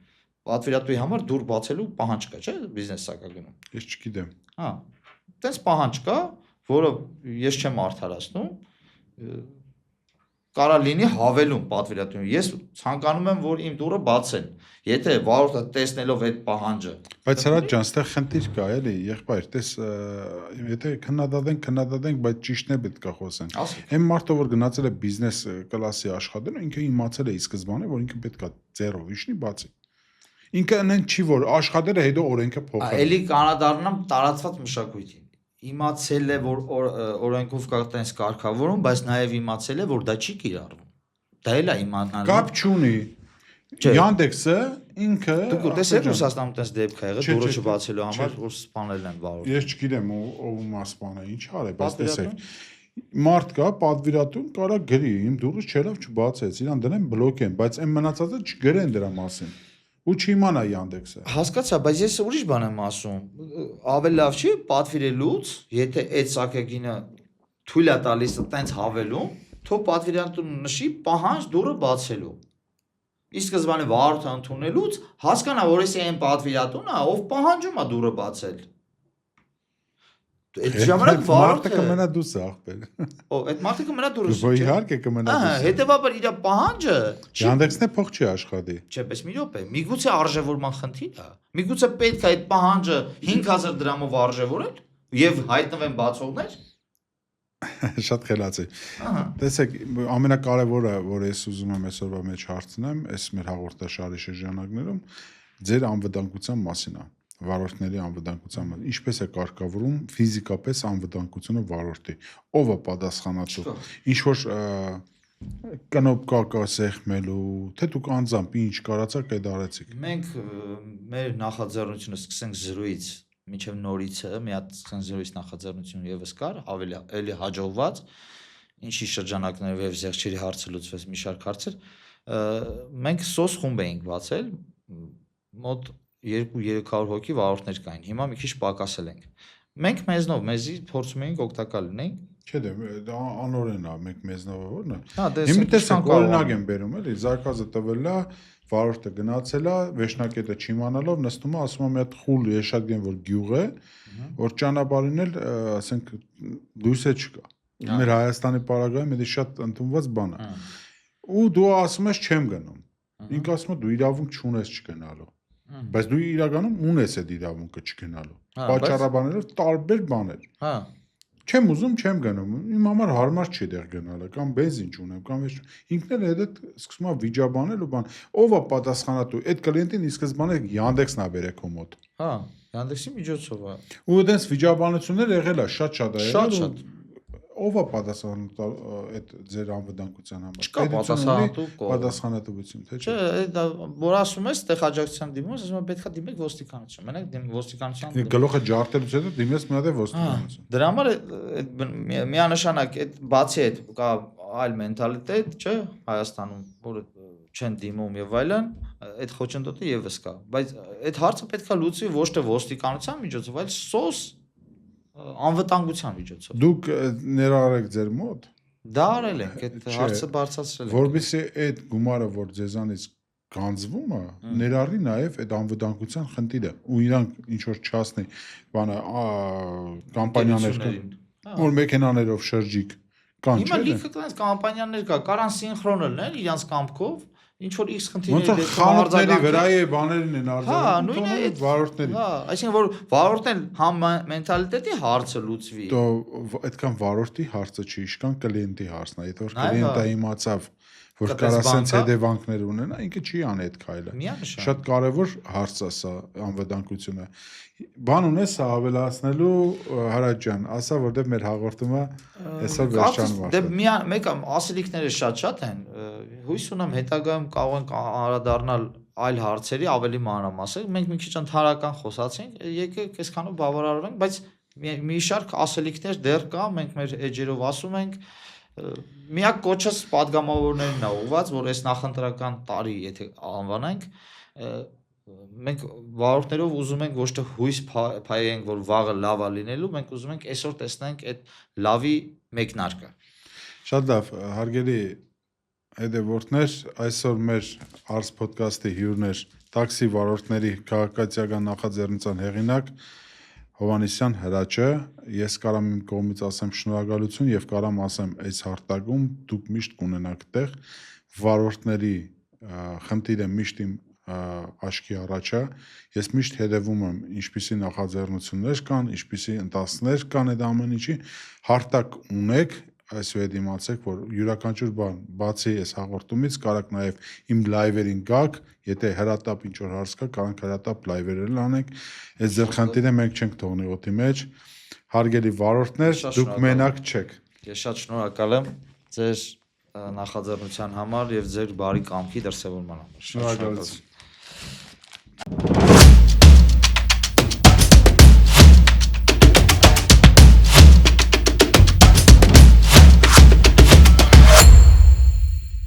S2: պատվիրատուի համար դուր բացելու պահանջ կա չէ բիզնես սակագնում
S1: ես չգիտեմ
S2: հա տենց պահանջ կա որը ես չեմ արդարացնում կարա լինի հավելում պատվիրատուին ես ցանկանում եմ որ իմ դուրը բացեն եթե վարորդը տեսնելով այդ պահանջը
S1: բայց հրաչ ջան ստեղ խնդիր կա էլի եղբայր տես եթե քննադատենք բայց ճիշտն է պետք է խոսենք այն մարդը որ գնացել է բիզնես կլասի աշխատել ինքը իմացել է ի սկզբանե որ ինքը պետք է 0 իշնի բացի Ինքը այնեն չի որ աշխատելը հետո օրենքը փոխել։
S2: Էլի կանադառնամ տարածված մշակույթին։ Իմացել է որ օրենքով կա տես կարգավորում, բայց նաև իմացել է որ դա չի կիրառվում։ Դա էլ է իմանալու։
S1: Կապ չունի։ Yandex-ը ինքը
S2: Դուք տեսեք Ռուսաստանում տես դեպք ա եղել դուրը չբացելու համար որ սպանել են վարորդ։
S1: Ես չգիտեմ ով մասպանը ինչ արել, բայց տեսեք։ Մարդ կա պատվիրատուն կարա գրի, իմ դուրս չերավ չբացեց, իրան դնեն բլոկեն, բայց այն մնացածը չգրեն դրա մասին։ Ու չիմանա Yandex-ը։
S2: Հասկացա, բայց ես ուրիշ բան եմ ասում։ Ավելի լավ չի պատվիրելուց, եթե այդ սակագինը թույլ է տալիս տենց հավելում, թող պատվիրատուն նշի պահանջ դուրը բացելու։ Իսկ սկզբանե վարորդը ընդունելուց հասկանա, որ էսի այն պատվիրատունն է, ով պահանջում է դուրը բացել։ Այդ ժամանակ
S1: վարորդը կմնա դուրս ախպեր։
S2: Այդ մարդը կմնա դուրս։
S1: Ոչ իհարկե կմնա դուրս։
S2: Հետևաբար իր պահանջը
S1: Yandex-ն է փող չի աշխատի։
S2: Չէ, բայց մի րոպե, միգուցե արժևորման խնդիր է։ Միգուցե պետք է այդ պահանջը 5000 դրամով արժևորել եւ հայտնվեն բացողներ։
S1: Շատ խելացի։ Տեսեք, ամենակարևորը, որ ես ուզում եմ այսօրվա մեջ հարցնեմ, այս մեր հաղորդաշարի շրջանակներում ձեր անվտանգության մասին է, վարորդների անվտանգության մասին։ Ինչպես է կարգավորում ֆիզիկապես անվտանգությունը վարորդի, ով է պատասխանատու։ Ինչ որ կնոպկա կա սեղմելու, թե դուք անձամբ ինչ կարացաք այդ արեցիք։
S2: Մենք մեր նախաձեռնությունը սկսենք զրույց մինչև նորիցը մի հատ ցենզուրից նախաձեռնություն եւս կար, ավելի էլի հաջողված, ինչի շրջանակներով եւ զեղչերի հարցը լուծվեց մի շարք հարցեր, մենք սոս խումբ էինք բացել, մոտ 2-300 հոգի վարորդներ կային, հիմա մի քիչ պակասել ենք։ Մենք մեզնով, մեզի փորձում էինք օգտակար լինենք։
S1: Չէ, դա անօրեն է, մենք մեզնով որն է։
S2: Հա,
S1: Հիմա տեսեք, օրինակ եմ բերում, էլի, զարգազը տվել է, վարորդը գնացել է, վերջնակետը չիմանալով նստում է, ասում է մի հատ խուլ եշադգեն որ գյուղ է, որ ճանապարհին էլ, ասենք, լույսը չկա։ Մեր Հայաստանի պարագայում դա շատ ընդունված բան է։ Ու դու ասում ես չեմ գնում։ Ինքը ասում է դու իրավունք չունես չգնալու։ Բայց դու իրականում ունես այդ իրավունքը չգնալու։ Պատճառաբաներով տարբեր բաներ։
S2: Հա։
S1: Չեմ ուզում, չեմ գնում։ Իմ համար հարմար չի դեռ գնալը, կամ բենզին չունեմ, կամ ես ինքն էլ այդ սկսում է վիճաբանել ու բան։ Ով է պատասխանատու։ Այդ կլիենտին ի սկզբանե Yandex-ն է բերել քո մոտ։
S2: Հա, Yandex-ի միջոցով է։
S1: Ու այդպես վիճաբանություններ եղել է, շատ է եղել։
S2: Շատ։
S1: Ով է պատասխանատու այդ ձեր անվտանգության համար։
S2: Չկա պատասխանատու կողմ։
S1: Պատասխանատվություն, թե չէ։
S2: Չէ, որ ասում ես, տեղ աջակցության դիմում ես, ասում եմ պետքա դիմեք ոստիկանություն։ Մենակ ոստիկանության
S1: գլուխը ջարդելուց հետո դիմես մի հատ ոստիկանություն։
S2: Դրա համար միանշանակ այդ բացի այդ կա այլ մենտալիտետ, չէ, Հայաստանում, որ չեն դիմում եւ այլն, այդ խոչընդոտը եւս կա, բայց այդ հարցը պետքա լուծվի ոչ թե ոստիկանության միջոցով, այլ սոս անվտանգության միջոցով։
S1: Դուք ներառեք ձեր մոտ։
S2: Դա արել ենք, այդ հարցը բարձրացրել ենք։
S1: Որովհետեւ այդ գումարը, որ ձեզանից գանձվում է, ներառի նաև այդ անվտանգության խնդիրը, ու իրանք ինչ որ չասնի, բանը կամպանիաներ կան, որ մեքենաներով շրջիկ կան, չէ՞։
S2: Հիմա լիքը կլանց կամպանիաներ կա, կարան սինխրոն լինել իրանց կամքով, ինչ որ X
S1: Ոնց որ
S2: խնդիրներ
S1: խանութների վրայի բաներն են
S2: Հա, նույնը այդ
S1: վարորդների։
S2: Հա, այսինքն որ վարորդն համ մենտալիտետի հարցը լուծվի։
S1: Դո այդքան վարորդի հարցը չի, իշքան կլիենտի հարցն է, եթե որ կլիենտը իմացավ որ կարա sense հետևանքներ ունենա, ինքը չի անի այդ քայլը։ Շատ կարևոր հարց է սա անվտանգությունը։ Բան ունես ավելացնելու Հարաճ ջան, ասա որտեղ մեր հաղորդումը այսօր վերջանում է։
S2: Դե մեկ ասելիքները շատ են։ Հույս ունեմ հետագայում կարող ենք անդրադառնալ այլ հարցերի ավելի մանրամասն։ Մենք մի քիչ ընդհանրական խոսացինք, եկեք այսքանով բավարարվենք, բայց մի շարք ասելիքներ դեռ կա, մենք մեր էջերով ասում ենք միակ կոչս падգամավորներն է ուղված, որ այս նախընտրական տարի եթե անվանենք, մենք վարորդներով ուզում ենք ոչ թե հույս փայենք, որ վաղը լավ է լինելու, մենք ուզում ենք այսօր տեսնենք այդ լավի մեկնարկը։
S1: Շատ լավ, հարգելի հետևորդներ, այսօր մեր Ars podcast-ի հյուրներ տաքսի վարորդների քաղաքացիական նախաձեռնության հեղինակ Հովհաննիսյան Հրաչը, ես կարամ իմ կողմից ասեմ շնորհակալություն եւ կարամ ասեմ այս հարթակում դուք միշտ կունենաք տեղ վարորդների խնդիրը միշտ իմ աչքի առաջ է, ես միշտ հետևում եմ ինչպիսի նախաձեռնություններ կան, ինչպիսի ընթացքներ կան այդ ամեն ինչի, հարթակ ունեք, այսուհետ իմացեք, որ յուրաքանչյուր բան բացի այս հաղորդումից կարաք նաև իմ լայվերին գաք, եթե հրատապ ինչ որ հարց կա, կարանք հրատապ լայվերել անենք։ Այս ձեր խնդիրը մենք չենք թողնի օդի մեջ։ Հարգելի վարորդներ, դուք մենակ չեք։
S2: Ես շատ շնորհակալ եմ ձեր նախաձեռնության համար եւ ձեր բարի կամքի դրսևորման համար։
S1: Շնորհակալություն։